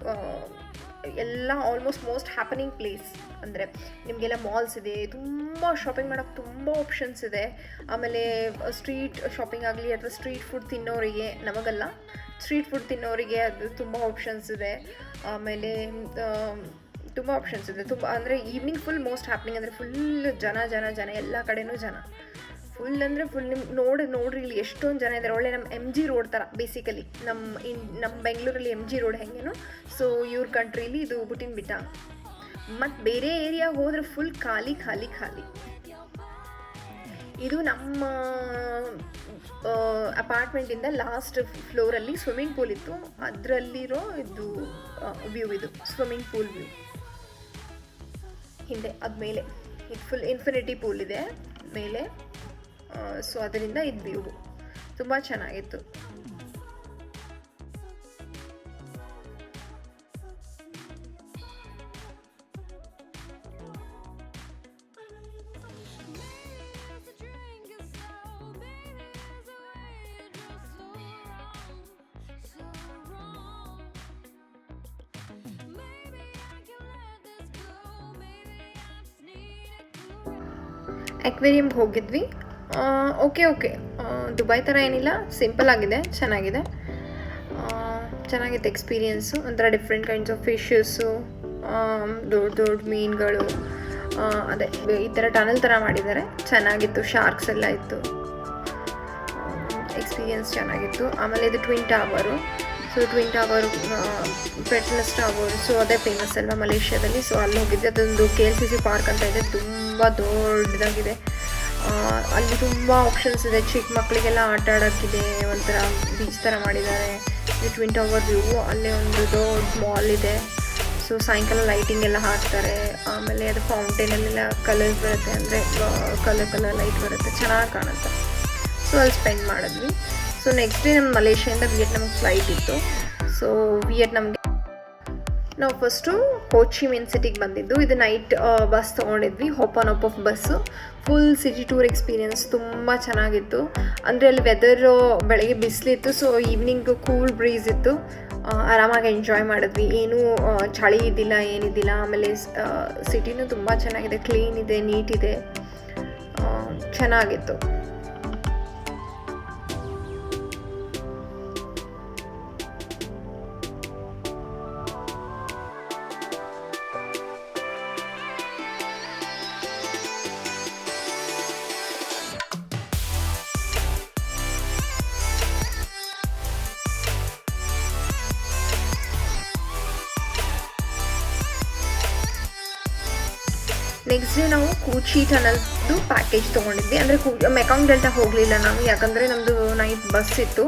ಎಲ್ಲ ಆಲ್ಮೋಸ್ಟ್ ಮೋಸ್ಟ್ ಹ್ಯಾಪನಿಂಗ್ ಪ್ಲೇಸ್. ಅಂದರೆ ನಿಮಗೆಲ್ಲ ಮಾಲ್ಸ್ ಇದೆ, ತುಂಬ ಶಾಪಿಂಗ್ ಮಾಡೋಕ್ಕೆ ತುಂಬ ಆಪ್ಷನ್ಸ್ ಇದೆ. ಆಮೇಲೆ ಸ್ಟ್ರೀಟ್ ಶಾಪಿಂಗ್ ಆಗಲಿ ಅಥವಾ ಸ್ಟ್ರೀಟ್ ಫುಡ್ ತಿನ್ನೋರಿಗೆ, ನಮಗಲ್ಲ ಸ್ಟ್ರೀಟ್ ಫುಡ್ ತಿನ್ನೋರಿಗೆ ಅದು ತುಂಬ ಆಪ್ಷನ್ಸ್ ಇದೆ. ಆಮೇಲೆ ತುಂಬ ಆಪ್ಷನ್ಸ್ ಇದೆ. ತುಂಬ ಅಂದರೆ ಈವ್ನಿಂಗ್ ಫುಲ್ ಮೋಸ್ಟ್ ಹ್ಯಾಪ್ನಿಂಗ್. ಅಂದರೆ ಫುಲ್ ಜನ ಎಲ್ಲ ಕಡೆನೂ ಜನ, ಫುಲ್ ಅಂದರೆ ಫುಲ್. ನೋಡ್ರಿ ಇಲ್ಲಿ ಎಷ್ಟೊಂದು ಜನ ಇದ್ದಾರೆ. ಒಳ್ಳೆ ನಮ್ಮ MG ರೋಡ್ ಥರ ಬೇಸಿಕಲಿ. ನಮ್ಮ ಬೆಂಗಳೂರಲ್ಲಿ MG ರೋಡ್ ಹೆಂಗೇನು, ಸೊ ಇವ್ರ ಕಂಟ್ರೀಲಿ ಇದು ಬುಟಿನ್ ಬಿಂಟಾಂಗ್. ಮತ್ತು ಬೇರೆ ಏರಿಯಾಗೆ ಹೋದರೆ ಫುಲ್ ಖಾಲಿ. ಇದು ನಮ್ಮ ಅಪಾರ್ಟ್ಮೆಂಟಿಂದ ಲಾಸ್ಟ್ ಫ್ಲೋರಲ್ಲಿ ಸ್ವಿಮ್ಮಿಂಗ್ ಪೂಲ್ ಇತ್ತು, ಅದರಲ್ಲಿರೋ ಇದು ವ್ಯೂ. ಇದು ಸ್ವಿಮ್ಮಿಂಗ್ ಪೂಲ್ ವ್ಯೂ. ಹಿಂದೆ ಅದ್ಮೇಲೆ ಇದು ಫುಲ್ ಇನ್ಫಿನಿಟಿ ಪೂಲ್ ಇದೆ ಮೇಲೆ. ಸೊ ಅದರಿಂದ ಇದು ವ್ಯೂ ತುಂಬ ಚೆನ್ನಾಗಿತ್ತು. ಅಕ್ವೇರಿಯಮ್ಗೆ ಹೋಗಿದ್ವಿ. ಓಕೆ ದುಬೈ ಥರ ಏನಿಲ್ಲ, ಸಿಂಪಲ್ ಆಗಿದೆ, ಚೆನ್ನಾಗಿದೆ. ಚೆನ್ನಾಗಿತ್ತು ಎಕ್ಸ್ಪೀರಿಯೆನ್ಸು. ಒಂಥರ ಡಿಫ್ರೆಂಟ್ ಕೈಂಡ್ಸ್ ಆಫ್ ಫಿಶಸ್ಸು, ದೊಡ್ಡ ಮೀನುಗಳು, ಅದೇ ಈ ಥರ ಟನಲ್ ಥರ ಮಾಡಿದ್ದಾರೆ, ಚೆನ್ನಾಗಿತ್ತು. ಶಾರ್ಕ್ಸ್ ಎಲ್ಲ ಇತ್ತು, ಎಕ್ಸ್ಪೀರಿಯೆನ್ಸ್ ಚೆನ್ನಾಗಿತ್ತು. ಆಮೇಲೆ ಇದು twin tower. So twin tower, Petronas tower, so ಅದೇ ಫೇಮಸ್ ಅಲ್ವಾ ಮಲೇಷ್ಯಾದಲ್ಲಿ. ಸೊ ಅಲ್ಲಿ ಹೋಗಿದ್ದೆ. ಅದೊಂದು KLCC ಪಾರ್ಕ್ ಅಂತ ಇದೆ, ತುಂಬ ದೊಡ್ಡದಾಗಿದೆ. ಅಲ್ಲಿ ತುಂಬ ಆಪ್ಷನ್ಸ್ ಇದೆ, ಚಿಕ್ಕ ಮಕ್ಕಳಿಗೆಲ್ಲ ಆಟ ಆಡೋಕ್ಕಿದೆ, ಒಂಥರ ಬೀಚ್ ಥರ ಮಾಡಿದ್ದಾರೆ. ಇದು ಟ್ವಿನ್ ಟವರ್ ವ್ಯೂ. ಅಲ್ಲೇ ಒಂದು ದೊಡ್ಡ ಮಾಲ್ ಇದೆ. ಸೊ ಸಾಯಂಕಾಲ ಲೈಟಿಂಗ್ ಎಲ್ಲ ಹಾಕ್ತಾರೆ. ಆಮೇಲೆ ಅದು ಫೌಂಟೇನಲ್ಲೆಲ್ಲ ಕಲರ್ಸ್ ಬರುತ್ತೆ, ಅಂದರೆ ಕಲರ್ ಲೈಟ್ ಬರುತ್ತೆ, ಚೆನ್ನಾಗಿ ಕಾಣುತ್ತೆ. ಸೊ ಅಲ್ಲಿ ಸ್ಪೆಂಡ್ ಮಾಡಿದ್ವಿ. ಸೊ ನೆಕ್ಸ್ಟ್ ಡೇ ನಮ್ಮ ಮಲೇಷ್ಯಾದಿಂದ ವಿಯೆಟ್ನಾಮ್ಗೆ ಫ್ಲೈಟ್ ಇತ್ತು. ಸೊ ವಿಯೆಟ್ನಾಮ್ಗೆ ನಾವು ಫಸ್ಟು ಹೋ ಚಿ ಮಿನ್ ಸಿಟಿಗೆ ಬಂದಿದ್ದು. ಇದು ನೈಟ್ ಬಸ್ ತೊಗೊಂಡಿದ್ವಿ, hop on off bus. Full city tour experience ತುಂಬ ಚೆನ್ನಾಗಿತ್ತು. ಅಂದರೆ ಅಲ್ಲಿ ವೆದರು ಬೆಳಗ್ಗೆ ಬಿಸಿಲಿತ್ತು, ಸೊ ಈವ್ನಿಂಗು ಕೂಲ್ ಬ್ರೀಸ್ ಇತ್ತು, ಆರಾಮಾಗಿ ಎಂಜಾಯ್ ಮಾಡಿದ್ವಿ. ಏನೂ ಚಳಿ ಇದ್ದಿಲ್ಲ, ಏನಿದ್ದಿಲ್ಲ. ಆಮೇಲೆ ಸಿಟಿನೂ ತುಂಬ ಚೆನ್ನಾಗಿದೆ, ಕ್ಲೀನ್ ಇದೆ, ನೀಟ್ ಇದೆ, ಚೆನ್ನಾಗಿತ್ತು. ನೆಕ್ಸ್ಟ್ ಡೇ ನಾವು ಕೂಚಿ ಟನಲ್ದು ಪ್ಯಾಕೇಜ್ ತೊಗೊಂಡಿದ್ವಿ. ಅಂದರೆ ಮೆಕಾಂಗ್ ಡೆಲ್ಟಾ ಹೋಗಲಿಲ್ಲ ನಾವು, ಯಾಕಂದರೆ ನಮ್ಮದು ನೈಟ್ ಬಸ್ ಇತ್ತು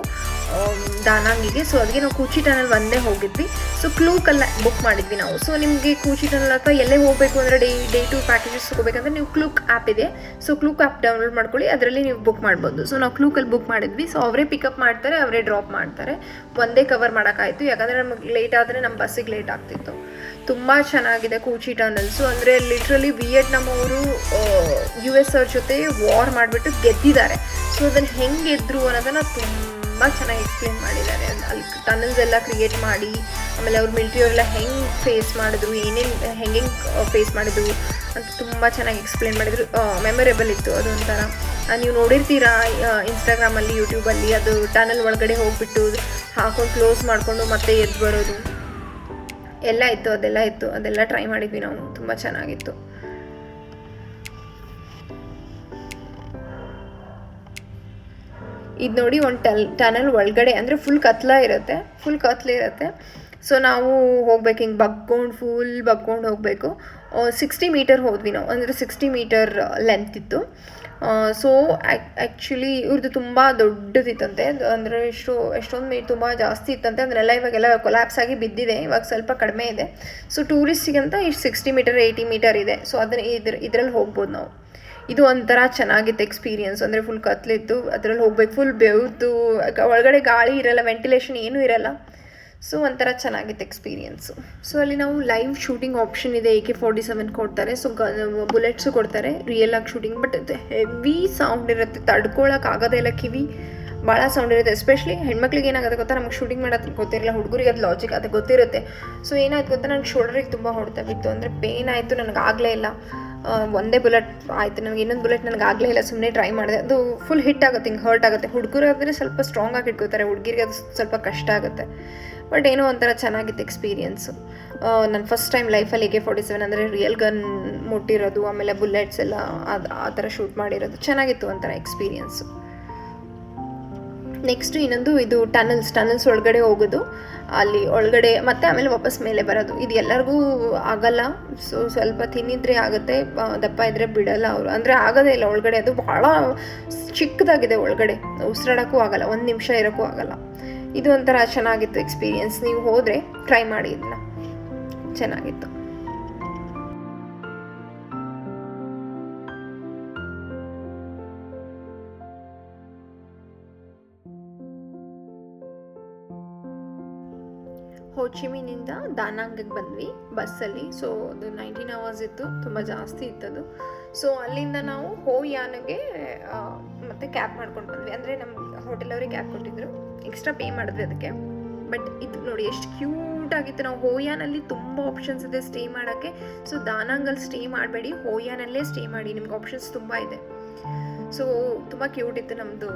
ದಾನಾಂಗಿಗೆ. ಸೊ ಅದಕ್ಕೆ ನಾವು ಕೂಚಿ ಟನಲ್ ಒಂದೇ ಹೋಗಿದ್ವಿ. ಸೊ ಕ್ಲೂಕಲ್ಲ ಬುಕ್ ಮಾಡಿದ್ವಿ ನಾವು. ಸೊ ನಿಮಗೆ ಕೂಚಿ ಟನಲ್ ಅಥವಾ ಎಲ್ಲೇ ಹೋಗಬೇಕು ಅಂದರೆ ಡೇ ಟು ಪ್ಯಾಕೇಜಸ್ ತೊಗೋಬೇಕಂದ್ರೆ ನೀವು ಕ್ಲೂಕ್ ಆ್ಯಪ್ ಇದೆ. ಸೊ ಕ್ಲೂಕ್ ಆ್ಯಪ್ ಡೌನ್ಲೋಡ್ ಮಾಡ್ಕೊಳ್ಳಿ, ಅದರಲ್ಲಿ ನೀವು ಬುಕ್ ಮಾಡ್ಬೋದು. ಸೊ ನಾವು ಕ್ಲೂಕಲ್ಲಿ ಬುಕ್ ಮಾಡಿದ್ವಿ. ಸೊ ಅವರೇ ಪಿಕಪ್ ಮಾಡ್ತಾರೆ, ಅವರೇ ಡ್ರಾಪ್ ಮಾಡ್ತಾರೆ. ಒಂದೇ ಕವರ್ ಮಾಡೋಕ್ಕಾಯಿತು, ಯಾಕಂದರೆ ನಮಗೆ ಲೇಟ್ ಆದರೆ ನಮ್ಮ ಬಸ್ಸಿಗೆ ಲೇಟ್ ಆಗ್ತಿತ್ತು. ತುಂಬ ಚೆನ್ನಾಗಿದೆ ಕೂಚಿ ಟನಲ್ಸು. ಅಂದರೆ ಲಿಟ್ರಲಿ ವಿಯೆಟ್ನಾಮ್ ಅವರು US ಅವ್ರ ಜೊತೆ ವಾರ್ ಮಾಡಿಬಿಟ್ಟು ಗೆದ್ದಿದ್ದಾರೆ. ಸೊ ಅದನ್ನು ಹೆಂಗೆ ಗೆದ್ದರು ಅನ್ನೋದನ್ನು ತುಂಬ ಚೆನ್ನಾಗಿ ಎಕ್ಸ್ಪ್ಲೇನ್ ಮಾಡಿದ್ದಾರೆ. ಅಲ್ಲಿ ಟನಲ್ಸ್ ಎಲ್ಲ ಕ್ರಿಯೇಟ್ ಮಾಡಿ, ಆಮೇಲೆ ಅವ್ರು ಮಿಲಿಟ್ರಿಯವರೆಲ್ಲ ಹೆಂಗೆ ಫೇಸ್ ಮಾಡಿದ್ರು, ಹೆಂಗೆ ಫೇಸ್ ಮಾಡಿದ್ರು ಅಂತ ತುಂಬ ಚೆನ್ನಾಗಿ ಎಕ್ಸ್ಪ್ಲೇನ್ ಮಾಡಿದರು. ಮೆಮೊರೇಬಲ್ ಇತ್ತು ಅದೊಂಥರ. ನೀವು ನೋಡಿರ್ತೀರಾ ಇನ್ಸ್ಟಾಗ್ರಾಮಲ್ಲಿ, ಯೂಟ್ಯೂಬಲ್ಲಿ, ಅದು ಟನಲ್ ಒಳಗಡೆ ಹೋಗಿಬಿಟ್ಟು ಹಾಕೊಂಡು ಕ್ಲೋಸ್ ಮಾಡಿಕೊಂಡು ಮತ್ತೆ ಎದ್ದು ಬರೋದು ಎಲ್ಲ ಇತ್ತು. ಅದೆಲ್ಲ ಟ್ರೈ ಮಾಡಿದ್ವಿ ನಾವು, ತುಂಬ ಚೆನ್ನಾಗಿತ್ತು. ಇದು ನೋಡಿ, ಒಂದು ಟನಲ್ ಒಳಗಡೆ ಅಂದರೆ ಫುಲ್ ಕತ್ಲಿರುತ್ತೆ. ಸೊ ನಾವು ಹೋಗ್ಬೇಕು, ಹಿಂಗೆ ಬಗ್ಕೊಂಡು ಹೋಗಬೇಕು. 60 ಮೀಟರ್ ಹೋದ್ವಿ ನಾವು, ಅಂದರೆ 60 ಮೀಟರ್ ಲೆಂತ್ ಇತ್ತು. ಸೊ ಆ್ಯಕ್ಚುಲಿ ಇವ್ರದ್ದು ತುಂಬ ದೊಡ್ಡದಿತ್ತಂತೆ, ಅಂದರೆ ಎಷ್ಟೊಂದು ತುಂಬ ಜಾಸ್ತಿ ಇತ್ತಂತೆ. ಅದನ್ನೆಲ್ಲ ಇವಾಗೆಲ್ಲ ಕೊಲ್ಯಾಪ್ಸ್ ಆಗಿ ಬಿದ್ದಿದೆ, ಇವಾಗ ಸ್ವಲ್ಪ ಕಡಿಮೆ ಇದೆ. ಸೊ ಟೂರಿಸ್ಟಿಗಂತ ಇಷ್ಟು 60 ಮೀಟರ್ 80 ಮೀಟರ್ ಇದೆ. ಸೊ ಅದನ್ನು ಇದರಲ್ಲಿ ಹೋಗ್ಬೋದು ನಾವು. ಇದು ಒಂಥರ ಚೆನ್ನಾಗಿತ್ತು ಎಕ್ಸ್ಪೀರಿಯೆನ್ಸ್. ಅಂದರೆ ಫುಲ್ ಕತ್ಲಿತ್ತು, ಅದರಲ್ಲಿ ಹೋಗ್ಬೇಕು, ಫುಲ್ ಬೆವ್ದು, ಒಳಗಡೆ ಗಾಳಿ ಇರಲ್ಲ, ವೆಂಟಿಲೇಷನ್ ಏನೂ ಇರಲ್ಲ. ಸೊ ಒಂಥರ ಚೆನ್ನಾಗಿತ್ತು ಎಕ್ಸ್ಪೀರಿಯೆನ್ಸು. ಸೊ ಅಲ್ಲಿ ನಾವು ಲೈವ್ ಶೂಟಿಂಗ್ ಆಪ್ಷನ್ ಇದೆ, AK-47 ಕೊಡ್ತಾರೆ. ಸೊ ಬುಲೆಟ್ಸು ಕೊಡ್ತಾರೆ, ರಿಯಲ್ ಆಗಿ ಶೂಟಿಂಗ್. ಬಟ್ ಹೆವಿ ಸೌಂಡ್ ಇರುತ್ತೆ, ತಡ್ಕೊಳಕ್ಕಾಗೋದೇ ಇಲ್ಲ, ಕಿವಿ ಭಾಳ ಸೌಂಡ್ ಇರುತ್ತೆ. ಎಸ್ಪೆಷಲಿ ಹೆಣ್ಮಕ್ಳಿಗೆ ಏನಾಗುತ್ತೆ ಗೊತ್ತಾ, ನಮ್ಗೆ ಶೂಟಿಂಗ್ ಮಾಡೋದು ಗೊತ್ತಿರಲ್ಲ, ಹುಡುಗರಿಗೆ ಅದು ಲಾಜಿಕ್ ಅದು ಗೊತ್ತಿರುತ್ತೆ. ಸೊ ಏನಾಯ್ತು ಗೊತ್ತಾ, ನನಗೆ ಶೋಲ್ಡ್ರಿಗೆ ತುಂಬ ಹೊಡ್ತಾ ಬಿತ್ತು, ಅಂದರೆ ಪೇನ್ ಆಯಿತು, ನನಗಾಗಲೇ ಇಲ್ಲ. ಒಂದೇ ಬುಲೆಟ್ ಆಯಿತು ನನಗೆ, ಇನ್ನೊಂದು ಬುಲೆಟ್ ನನಗಾಗಲೇ ಇಲ್ಲ, ಸುಮ್ಮನೆ ಟ್ರೈ ಮಾಡಿದೆ. ಅದು ಫುಲ್ ಹಿಟ್ ಆಗುತ್ತೆ, ಹಿಂಗೆ ಹರ್ಟ್ ಆಗುತ್ತೆ. ಹುಡುಗರಾದರೆ ಸ್ವಲ್ಪ ಸ್ಟ್ರಾಂಗ್ ಆಗಿ ಇಟ್ಕೋತಾರೆ, ಹುಡುಗಿರಿಗೆ ಅದು ಸ್ವಲ್ಪ ಕಷ್ಟ ಆಗುತ್ತೆ. ಬಟ್ ಏನೋ ಒಂಥರ ಚೆನ್ನಾಗಿತ್ತು ಎಕ್ಸ್ಪೀರಿಯೆನ್ಸು. ನಾನು ಫಸ್ಟ್ ಟೈಮ್ ಲೈಫಲ್ಲಿ AK-47 ಅಂದರೆ ರಿಯಲ್ ಗನ್ ಮುಟ್ಟಿರೋದು, ಆಮೇಲೆ ಬುಲೆಟ್ಸ್ ಎಲ್ಲ ಆ ಥರ ಶೂಟ್ ಮಾಡಿರೋದು ಚೆನ್ನಾಗಿತ್ತು, ಒಂಥರ ಎಕ್ಸ್ಪೀರಿಯೆನ್ಸು. ನೆಕ್ಸ್ಟು ಇನ್ನೊಂದು ಇದು ಟನಲ್ಸ್ ಒಳಗಡೆ ಹೋಗೋದು, ಅಲ್ಲಿ ಒಳಗಡೆ ಮತ್ತು ಆಮೇಲೆ ವಾಪಸ್ ಮೇಲೆ ಬರೋದು. ಇದು ಎಲ್ಲರಿಗೂ ಆಗಲ್ಲ. ಸೊ ಸ್ವಲ್ಪ ತಿನ್ನಿದ್ರೆ ಆಗುತ್ತೆ, ದಪ್ಪ ಇದ್ದರೆ ಬಿಡಲ್ಲ ಅವರು, ಅಂದರೆ ಆಗೋದೇ ಇಲ್ಲ ಒಳಗಡೆ. ಅದು ಭಾಳ ಚಿಕ್ಕದಾಗಿದೆ ಒಳಗಡೆ, ಉಸಿರಾಡೋಕ್ಕೂ ಆಗಲ್ಲ, 1 ನಿಮಿಷ ಇರೋಕ್ಕೂ ಆಗಲ್ಲ. ಇದು ಒಂಥರ ಚೆನ್ನಾಗಿತ್ತು ಎಕ್ಸ್ಪೀರಿಯೆನ್ಸ್. ನೀವು ಹೋದರೆ ಟ್ರೈ ಮಾಡಿ, ಇದನ್ನ ಚೆನ್ನಾಗಿತ್ತು. ಹೋಚಿಮಿನಿಂದ ದಾನಾಂಗಿಗೆ ಬಂದ್ವಿ ಬಸ್ಸಲ್ಲಿ. ಸೊ ಅದು 19 hours ಇತ್ತು, ತುಂಬ ಜಾಸ್ತಿ ಇತ್ತದು. ಸೊ ಅಲ್ಲಿಂದ ನಾವು ಹೋಯಾನ್ಗೆ ಮತ್ತು ಕ್ಯಾಬ್ ಮಾಡ್ಕೊಂಡು ಬಂದ್ವಿ. ಅಂದರೆ ನಮ್ಮ ಹೋಟೆಲವ್ರಿಗೆ ಕ್ಯಾಬ್ ಕೊಟ್ಟಿದ್ರು, ಎಕ್ಸ್ಟ್ರಾ ಪೇ ಮಾಡಿದ್ವಿ ಅದಕ್ಕೆ. ಬಟ್ ಇದು ನೋಡಿ ಎಷ್ಟು ಕ್ಯೂಟ್ ಆಗಿತ್ತು. ನಾವು ಹೋಯಾನಲ್ಲಿ ತುಂಬ ಆಪ್ಷನ್ಸ್ ಇದೆ ಸ್ಟೇ ಮಾಡೋಕ್ಕೆ. ಸೊ ದಾನಾಂಗಲ್ಲಿ ಸ್ಟೇ ಮಾಡಬೇಡಿ, ಹೋಯಾನಲ್ಲೇ ಸ್ಟೇ ಮಾಡಿ, ನಿಮ್ಗೆ ಆಪ್ಷನ್ಸ್ ತುಂಬ ಇದೆ. ಸೊ ತುಂಬ ಕ್ಯೂಟ್ ಇತ್ತು ನಮ್ಮದು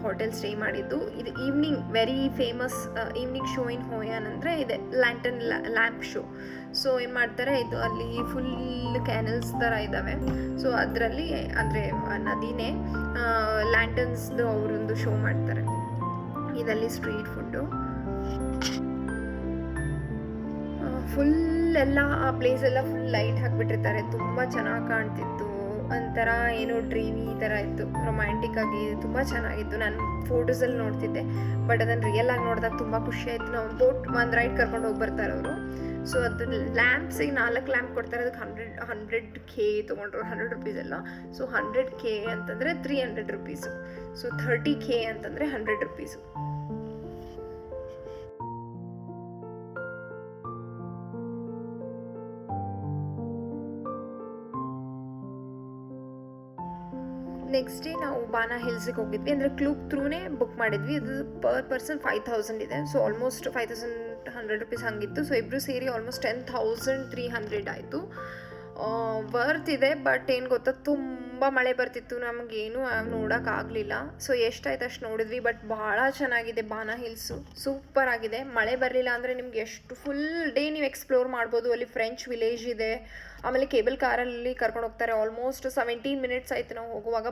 ಹೋಟೆಲ್ ಸ್ಟೇ ಮಾಡಿದ್ದು. ಇದು evening very famous evening show in Hoi An ಅಂದರೆ ಇದೆ ಲ್ಯಾಂಟನ್ ಲ್ಯಾಂಪ್ ಶೋ. ಸೊ ಏನು ಮಾಡ್ತಾರೆ, ಇದು ಅಲ್ಲಿ ಫುಲ್ ಕ್ಯಾನಲ್ಸ್ ಥರ ಇದ್ದಾವೆ. ಸೊ ಅದರಲ್ಲಿ ಅಂದರೆ ನದಿನೇ ಲ್ಯಾಂಟನ್ಸ್ದು ಅವರೊಂದು ಶೋ ಮಾಡ್ತಾರೆ. ಇದರಲ್ಲಿ ಸ್ಟ್ರೀಟ್ ಫುಡ್ಡು ಫುಲ್ ಎಲ್ಲ ಆ ಪ್ಲೇಸ್ ಎಲ್ಲ ಫುಲ್ ಲೈಟ್ ಹಾಕ್ಬಿಟ್ಟಿರ್ತಾರೆ, ತುಂಬ ಚೆನ್ನಾಗಿ ಕಾಣ್ತಿತ್ತು. ಒಂಥರ ಏನೋ ಡ್ರೀಮಿ ಈ ಥರ ಇತ್ತು, ರೊಮ್ಯಾಂಟಿಕ್ ಆಗಿ ತುಂಬ ಚೆನ್ನಾಗಿತ್ತು. ನಾನು ಫೋಟೋಸಲ್ಲಿ ನೋಡ್ತಿದ್ದೆ, ಬಟ್ ಅದನ್ನು ರಿಯಲ್ ಆಗಿ ನೋಡಿದಾಗ ತುಂಬ ಖುಷಿ ಆಯಿತು. ನಾವು ಒಂದು ರೈಡ್ ಕರ್ಕೊಂಡು ಹೋಗಿ ಬರ್ತಾರೆ ಅವರು. ಸೊ ಅದು ಲ್ಯಾಂಪ್ಸಿಗೆ 4 ಲ್ಯಾಂಪ್ ಕೊಡ್ತಾರೆ, ಅದಕ್ಕೆ 100K ತೊಗೊಂಡ್ರು, 100 rupees ಎಲ್ಲ. ಸೊ 100K ಅಂತಂದರೆ 300 rupees. ಸೊ 30K ಅಂತಂದರೆ 100 rupees. ನೆಕ್ಸ್ಟ್ ಡೇ ನಾವು ಬಾನಾ ಹಿಲ್ಸಿಗೆ ಹೋಗಿದ್ವಿ. ಅಂದರೆ ಕ್ಲೂಕ್ ಥ್ರೂನೇ ಬುಕ್ ಮಾಡಿದ್ವಿ. ಅದು ಪರ್ ಪರ್ಸನ್ 5000 ಇದೆ. So almost 5100 rupees ಹಂಗಿತ್ತು. ಸೊ ಇಬ್ಬರು ಸೇರಿ ಆಲ್ಮೋಸ್ಟ್ 10,300 ಆಯಿತು. ವರ್ತ್ ಇದೆ, ಬಟ್ ಏನು ಗೊತ್ತಾ, ತುಂಬ ಮಳೆ ಬರ್ತಿತ್ತು, ನಮಗೇನು ನೋಡೋಕ್ಕಾಗಲಿಲ್ಲ. ಸೊ ಎಷ್ಟಾಯ್ತು ಅಷ್ಟು ನೋಡಿದ್ವಿ, ಬಟ್ ಭಾಳ ಚೆನ್ನಾಗಿದೆ ಬಾನಾ ಹಿಲ್ಸು, ಸೂಪರ್ ಆಗಿದೆ. ಮಳೆ ಬರಲಿಲ್ಲ ಅಂದರೆ ನಿಮ್ಗೆ ಎಷ್ಟು ಫುಲ್ ಡೇ ನೀವು ಎಕ್ಸ್ಪ್ಲೋರ್ ಮಾಡ್ಬೋದು. ಅಲ್ಲಿ ಫ್ರೆಂಚ್ ವಿಲೇಜ್ ಇದೆ, ಆಮೇಲೆ ಕೇಬಲ್ ಕಾರಲ್ಲಿ ಕರ್ಕೊಂಡು ಹೋಗ್ತಾರೆ. ಆಲ್ಮೋಸ್ಟ್ 17 minutes ಆಯಿತು ನಾವು ಹೋಗುವಾಗ.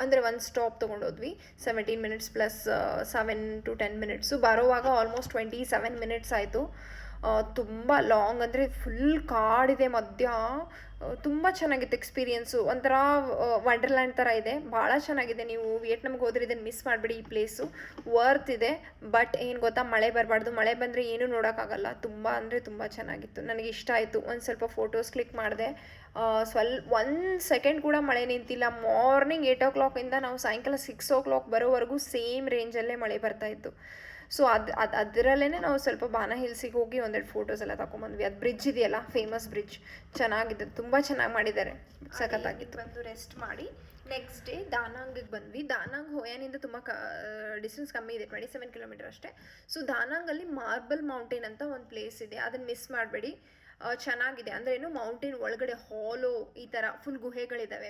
ಅಂದರೆ ಒಂದು ಸ್ಟಾಪ್ ತೊಗೊಂಡೋದ್ವಿ, 17 minutes ಪ್ಲಸ್ 7 to 10 minutes. ಬರೋವಾಗ ಆಲ್ಮೋಸ್ಟ್ 27 minutes ಆಯಿತು. ತುಂಬ ಲಾಂಗ್, ಅಂದರೆ ಫುಲ್ ಕಾಡಿದೆ ಮಧ್ಯ. ತುಂಬ ಚೆನ್ನಾಗಿತ್ತು ಎಕ್ಸ್ಪೀರಿಯೆನ್ಸು. ಒಂಥರ ವಂಡರ್ಲ್ಯಾಂಡ್ ಥರ ಇದೆ, ಭಾಳ ಚೆನ್ನಾಗಿದೆ. ನೀವು ವಿಯೆಟ್ನಾಮ್ಗೆ ಹೋದ್ರೆ ಇದನ್ನು ಮಿಸ್ ಮಾಡಿಬಿಡಿ, ಈ ಪ್ಲೇಸು ವರ್ತ್ ಇದೆ. ಬಟ್ ಏನು ಗೊತ್ತಾ, ಮಳೆ ಬರಬಾರ್ದು. ಮಳೆ ಬಂದರೆ ಏನೂ ನೋಡೋಕ್ಕಾಗಲ್ಲ. ತುಂಬ ಅಂದರೆ ತುಂಬ ಚೆನ್ನಾಗಿತ್ತು, ನನಗೆ ಇಷ್ಟ ಆಯಿತು. ಒಂದು ಸ್ವಲ್ಪ ಫೋಟೋಸ್ ಕ್ಲಿಕ್ ಮಾಡಿದೆ. 1 second ಕೂಡ ಮಳೆ ನಿಂತಿಲ್ಲ. ಮಾರ್ನಿಂಗ್ 8 o'clock ನಾವು ಸಾಯಂಕಾಲ 6 o'clock ಬರೋವರೆಗೂ ಸೇಮ್ ರೇಂಜಲ್ಲೇ ಮಳೆ ಬರ್ತಾಯಿತ್ತು. ಸೊ ಅದರಲ್ಲೇ ನಾವು ಸ್ವಲ್ಪ ಬಾನಾ ಹಿಲ್ಸಿಗೆ ಹೋಗಿ ಒಂದೆರಡು ಫೋಟೋಸ್ ಎಲ್ಲ ತಗೊಂಬಂದ್ವಿ. ಅದು ಬ್ರಿಡ್ಜ್ ಇದೆಯಲ್ಲ, ಫೇಮಸ್ ಬ್ರಿಡ್ಜ್, ಚೆನ್ನಾಗಿದೆ, ತುಂಬ ಚೆನ್ನಾಗಿ ಮಾಡಿದ್ದಾರೆ, ಸಖತ್ತಾಗಿತ್ತು. ಬಂದು ರೆಸ್ಟ್ ಮಾಡಿ ನೆಕ್ಸ್ಟ್ ಡೇ ದಾನಾಂಗಿಗೆ ಬಂದ್ವಿ. ದಾನಾಂಗ್ ಹೋಯಾನಿಂದ ತುಂಬ ಡಿಸ್ಟೆನ್ಸ್ ಕಮ್ಮಿ ಇದೆ, 27 kilometers ಅಷ್ಟೇ. ಸೊ ದಾನಾಂಗಲ್ಲಿ ಮಾರ್ಬಲ್ ಮೌಂಟೇನ್ ಅಂತ ಒಂದು ಪ್ಲೇಸ್ ಇದೆ, ಅದನ್ನು ಮಿಸ್ ಮಾಡಬೇಡಿ. ಚೆನ್ನಾಗಿದೆ. ಅಂದರೆ ಏನು, ಮೌಂಟೇನ್ ಒಳಗಡೆ ಹಾಲೋ ಈ ಥರ ಫುಲ್ ಗುಹೆಗಳಿದ್ದಾವೆ.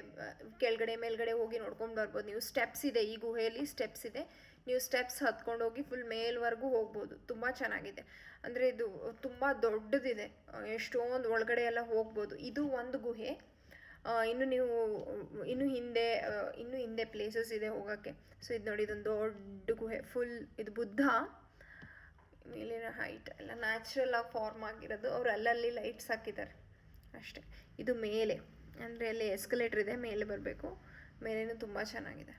ಕೆಳಗಡೆ ಮೇಲ್ಗಡೆ ಹೋಗಿ ನೋಡ್ಕೊಂಡು ಬರ್ಬೋದು ನೀವು. ಸ್ಟೆಪ್ಸ್ ಇದೆ, ಈ ಗುಹೆಯಲ್ಲಿ ಸ್ಟೆಪ್ಸ್ ಇದೆ. ನೀವು ಸ್ಟೆಪ್ಸ್ ಹತ್ಕೊಂಡು ಹೋಗಿ ಫುಲ್ ಮೇಲ್ವರೆಗೂ ಹೋಗ್ಬೋದು. ತುಂಬ ಚೆನ್ನಾಗಿದೆ. ಅಂದರೆ ಇದು ತುಂಬ ದೊಡ್ಡದಿದೆ, ಎಷ್ಟೊಂದು ಒಳಗಡೆ ಎಲ್ಲ ಹೋಗ್ಬೋದು. ಇದು ಒಂದು ಗುಹೆ. ಇನ್ನು ಹಿಂದೆ ಪ್ಲೇಸಸ್ ಇದೆ ಹೋಗೋಕ್ಕೆ. ಸೊ ಇದು ನೋಡಿ, ಇದೊಂದು ದೊಡ್ಡ ಗುಹೆ, ಫುಲ್ ಇದು ಬುದ್ಧ. ಮೇಲಿನ ಹೈಟ್ ಎಲ್ಲ ನ್ಯಾಚುರಲ್ ಆಗಿ ಫಾರ್ಮ್ ಆಗಿರೋದು. ಅವರು ಅಲ್ಲಲ್ಲಿ ಲೈಟ್ಸ್ ಹಾಕಿದ್ದಾರೆ ಅಷ್ಟೇ. ಇದು ಮೇಲೆ, ಅಂದರೆ ಅಲ್ಲಿ ಎಸ್ಕಲೇಟರ್ ಇದೆ, ಮೇಲೆ ಬರಬೇಕು. ಮೇಲೇನು ತುಂಬ ಚೆನ್ನಾಗಿದೆ.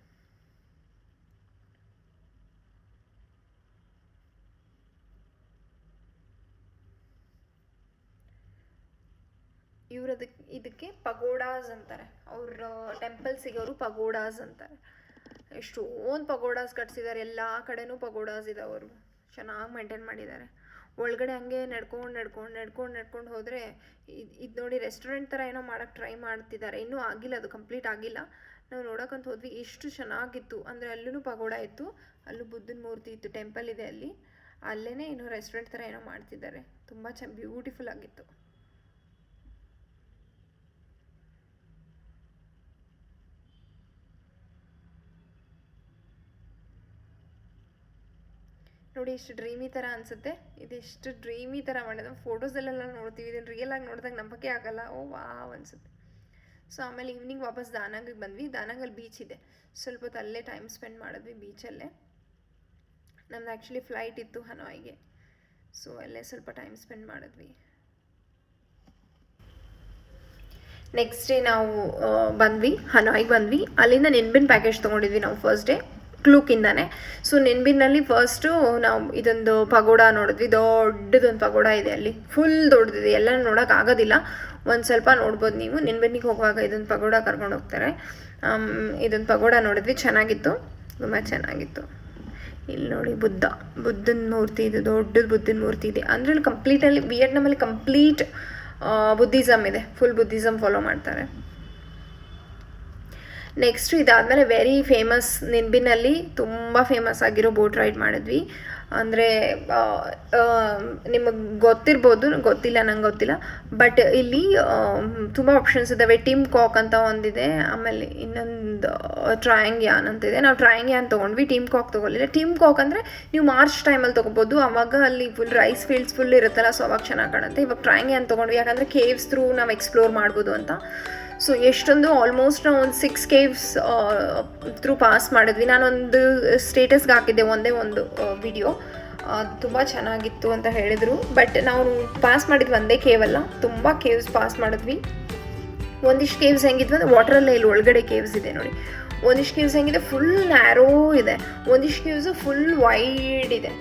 ಇದಕ್ಕೆ ಪಗೋಡಾಸ್ ಅಂತಾರೆ. ಅವ್ರ ಟೆಂಪಲ್ಸಿಗೆ ಅವರು ಪಗೋಡಾಸ್ ಅಂತಾರೆ. ಎಷ್ಟೊಂದು ಪಗೋಡಾಸ್ ಕಟ್ಸಿದ್ದಾರೆ, ಎಲ್ಲ ಕಡೆನೂ ಪಗೋಡಾಸ್ ಇದಾವೆ. ಅವರು ಚೆನ್ನಾಗಿ ಮೇಂಟೈನ್ ಮಾಡಿದ್ದಾರೆ. ಒಳಗಡೆ ಹಂಗೆ ನಡ್ಕೊಂಡು ಹೋದರೆ ಇದು ನೋಡಿ, ರೆಸ್ಟೋರೆಂಟ್ ಥರ ಏನೋ ಮಾಡೋಕ್ಕೆ ಟ್ರೈ ಮಾಡ್ತಿದ್ದಾರೆ. ಇನ್ನೂ ಆಗಿಲ್ಲ, ಅದು ಕಂಪ್ಲೀಟ್ ಆಗಿಲ್ಲ. ನಾವು ನೋಡೋಕ್ಕಂತ ಹೋದ್ವಿ, ಎಷ್ಟು ಚೆನ್ನಾಗಿತ್ತು. ಅಂದರೆ ಅಲ್ಲೂ ಪಗೋಡ ಇತ್ತು, ಅಲ್ಲೂ ಬುದ್ಧನ ಮೂರ್ತಿ ಇತ್ತು, ಟೆಂಪಲ್ ಇದೆ ಅಲ್ಲಿ. ಅಲ್ಲೇ ಏನೋ ರೆಸ್ಟೋರೆಂಟ್ ಥರ ಏನೋ ಮಾಡ್ತಿದ್ದಾರೆ. ತುಂಬ ಬ್ಯೂಟಿಫುಲ್ ಆಗಿತ್ತು. ನೋಡಿ, ಎಷ್ಟು ಡ್ರೀಮಿ ಥರ ಅನಿಸುತ್ತೆ. ಇದೆಷ್ಟು ಡ್ರೀಮಿ ಥರ ಮಾಡಿದ. ಫೋಟೋಸಲ್ಲೆಲ್ಲ ನೋಡ್ತೀವಿ, ಇದನ್ನು ರಿಯಲ್ ಆಗಿ ನೋಡಿದಾಗ ನಂಬಕ್ಕೆ ಆಗಲ್ಲ. ಓ ವಾವ್ ಅನಿಸುತ್ತೆ. ಸೊ ಆಮೇಲೆ ಈವ್ನಿಂಗ್ ವಾಪಸ್ ದಾನಾಂಗಿಗೆ ಬಂದ್ವಿ. ದಾನಾಂಗಲ್ಲಿ ಬೀಚ್ ಇದೆ, ಸ್ವಲ್ಪ ಹೊತ್ತು ಅಲ್ಲೇ ಟೈಮ್ ಸ್ಪೆಂಡ್ ಮಾಡಿದ್ವಿ ಬೀಚಲ್ಲೇ. ನಮ್ದು ಆ್ಯಕ್ಚುಲಿ ಫ್ಲೈಟ್ ಇತ್ತು ಹನೋಯ್ಗೆ, ಸೊ ಅಲ್ಲೇ ಸ್ವಲ್ಪ ಟೈಮ್ ಸ್ಪೆಂಡ್ ಮಾಡಿದ್ವಿ. ನೆಕ್ಸ್ಟ್ ಡೇ ನಾವು ಹನೋಯ್ಗೆ ಬಂದ್ವಿ. ಅಲ್ಲಿಂದ ನೆನ್ಬಿನ್ ಪ್ಯಾಕೇಜ್ ತೊಗೊಂಡಿದ್ವಿ ನಾವು ಫಸ್ಟ್ ಡೇ ಕ್ಲೂಕಿಂದಾನೆ. ಸೊ ನೆನ್ಬಿನಲ್ಲಿ ಫಸ್ಟು ನಾವು ಇದೊಂದು ಪಗೋಡ ನೋಡಿದ್ವಿ. ದೊಡ್ಡದೊಂದು ಪಗೋಡ ಇದೆ ಅಲ್ಲಿ, ಫುಲ್ ದೊಡ್ಡದಿದೆ. ಎಲ್ಲ ನೋಡೋಕ್ಕಾಗೋದಿಲ್ಲ, ಒಂದು ಸ್ವಲ್ಪ ನೋಡ್ಬೋದು ನೀವು. ನೆನ್ಬಿನ್ನಿಗೆ ಹೋಗುವಾಗ ಇದೊಂದು ಪಗೋಡ ಕರ್ಕೊಂಡು ಹೋಗ್ತಾರೆ. ಇದೊಂದು ಪಗೋಡ ನೋಡಿದ್ವಿ, ಚೆನ್ನಾಗಿತ್ತು, ತುಂಬ ಚೆನ್ನಾಗಿತ್ತು. ಇಲ್ಲಿ ನೋಡಿ ಬುದ್ಧನ ಮೂರ್ತಿ ಇದೆ, ದೊಡ್ಡದು ಬುದ್ಧನ ಮೂರ್ತಿ ಇದೆ. ಅಂದರೆ ಕಂಪ್ಲೀಟಲ್ಲಿ ವಿಯೆಟ್ನಾಮಲ್ಲಿ ಕಂಪ್ಲೀಟ್ ಬುದ್ಧಿಸಮ್ ಇದೆ, ಫುಲ್ ಬುದ್ಧಿಸಮ್ ಫಾಲೋ ಮಾಡ್ತಾರೆ. ನೆಕ್ಸ್ಟು ಇದಾದಮೇಲೆ ವೆರಿ ಫೇಮಸ್ ನಿಂಬಿನಲ್ಲಿ ತುಂಬ ಫೇಮಸ್ ಆಗಿರೋ ಬೋಟ್ ರೈಡ್ ಮಾಡಿದ್ವಿ. ಅಂದರೆ ನಿಮಗೆ ಗೊತ್ತಿರ್ಬೋದು, ಗೊತ್ತಿಲ್ಲ, ನಂಗೆ ಗೊತ್ತಿಲ್ಲ. ಬಟ್ ಇಲ್ಲಿ ತುಂಬ ಆಪ್ಷನ್ಸ್ ಇದ್ದಾವೆ. ಟಿಮ್ ಕಾಕ್ ಅಂತ ಒಂದಿದೆ, ಆಮೇಲೆ ಇನ್ನೊಂದು ಟ್ರಯಾಂಗ್ಯಾನ್ ಅಂತಿದೆ. ನಾವು ಟ್ರಯಾಂಗ್ಯಾನ್ ತೊಗೊಂಡ್ವಿ, ಟಿಮ್ ಕಾಕ್ ತೊಗೊಳ್ಳಿಲ್ಲ. ಟಿಮ್ ಕಾಕ್ ಅಂದರೆ ನೀವು ಮಾರ್ಚ್ ಟೈಮಲ್ಲಿ ತೊಗೋಬೋದು, ಆವಾಗ ಅಲ್ಲಿ ಫುಲ್ ರೈಸ್ ಫೀಲ್ಡ್ಸ್ ಫುಲ್ ಇರುತ್ತಲ್ಲ, ಸೊ ಅವಾಗ ಚೆನ್ನಾಗಿ ಕಾಣುತ್ತೆ. ಇವಾಗ ಟ್ರಯಾಂಗ್ಯಾನ್ ತೊಗೊಂಡ್ವಿ, ಯಾಕಂದರೆ ಕೇವ್ಸ್ ಥ್ರೂ ನಾವು ಎಕ್ಸ್ಪ್ಲೋರ್ ಮಾಡ್ಬೋದು ಅಂತ. ಸೊ ಎಷ್ಟೊಂದು ಆಲ್ಮೋಸ್ಟ್ ನಾವು ಒಂದು 6 ಕೇವ್ಸ್ ಥ್ರೂ ಪಾಸ್ ಮಾಡಿದ್ವಿ. ನಾನೊಂದು ಸ್ಟೇಟಸ್ಗೆ ಹಾಕಿದ್ದೆ ಒಂದೇ ಒಂದು ವಿಡಿಯೋ, ತುಂಬ ಚೆನ್ನಾಗಿತ್ತು ಅಂತ ಹೇಳಿದರು. ಬಟ್ ನಾವು ಪಾಸ್ ಮಾಡಿದ್ವಿ ಒಂದೇ ಕೇವಲ್ಲ, ತುಂಬ ಕೇವ್ಸ್ ಪಾಸ್ ಮಾಡಿದ್ವಿ. ಒಂದಿಷ್ಟು ಕೇವ್ಸ್ ಹೆಂಗಿದ್ವಿ ಅಂದರೆ ವಾಟ್ರಲ್ಲೇ ಇಲ್ಲಿ ಒಳಗಡೆ ಕೇವ್ಸ್ ಇದೆ ನೋಡಿ. ಒಂದಿಷ್ಟು ಕೇವ್ಸ್ ಹೆಂಗಿದೆ, ಫುಲ್ ನ್ಯಾರೋ ಇದೆ. ಒಂದಿಷ್ಟು ಕೇವ್ಸು ಫುಲ್ ವೈಡ್ ಇದೆ.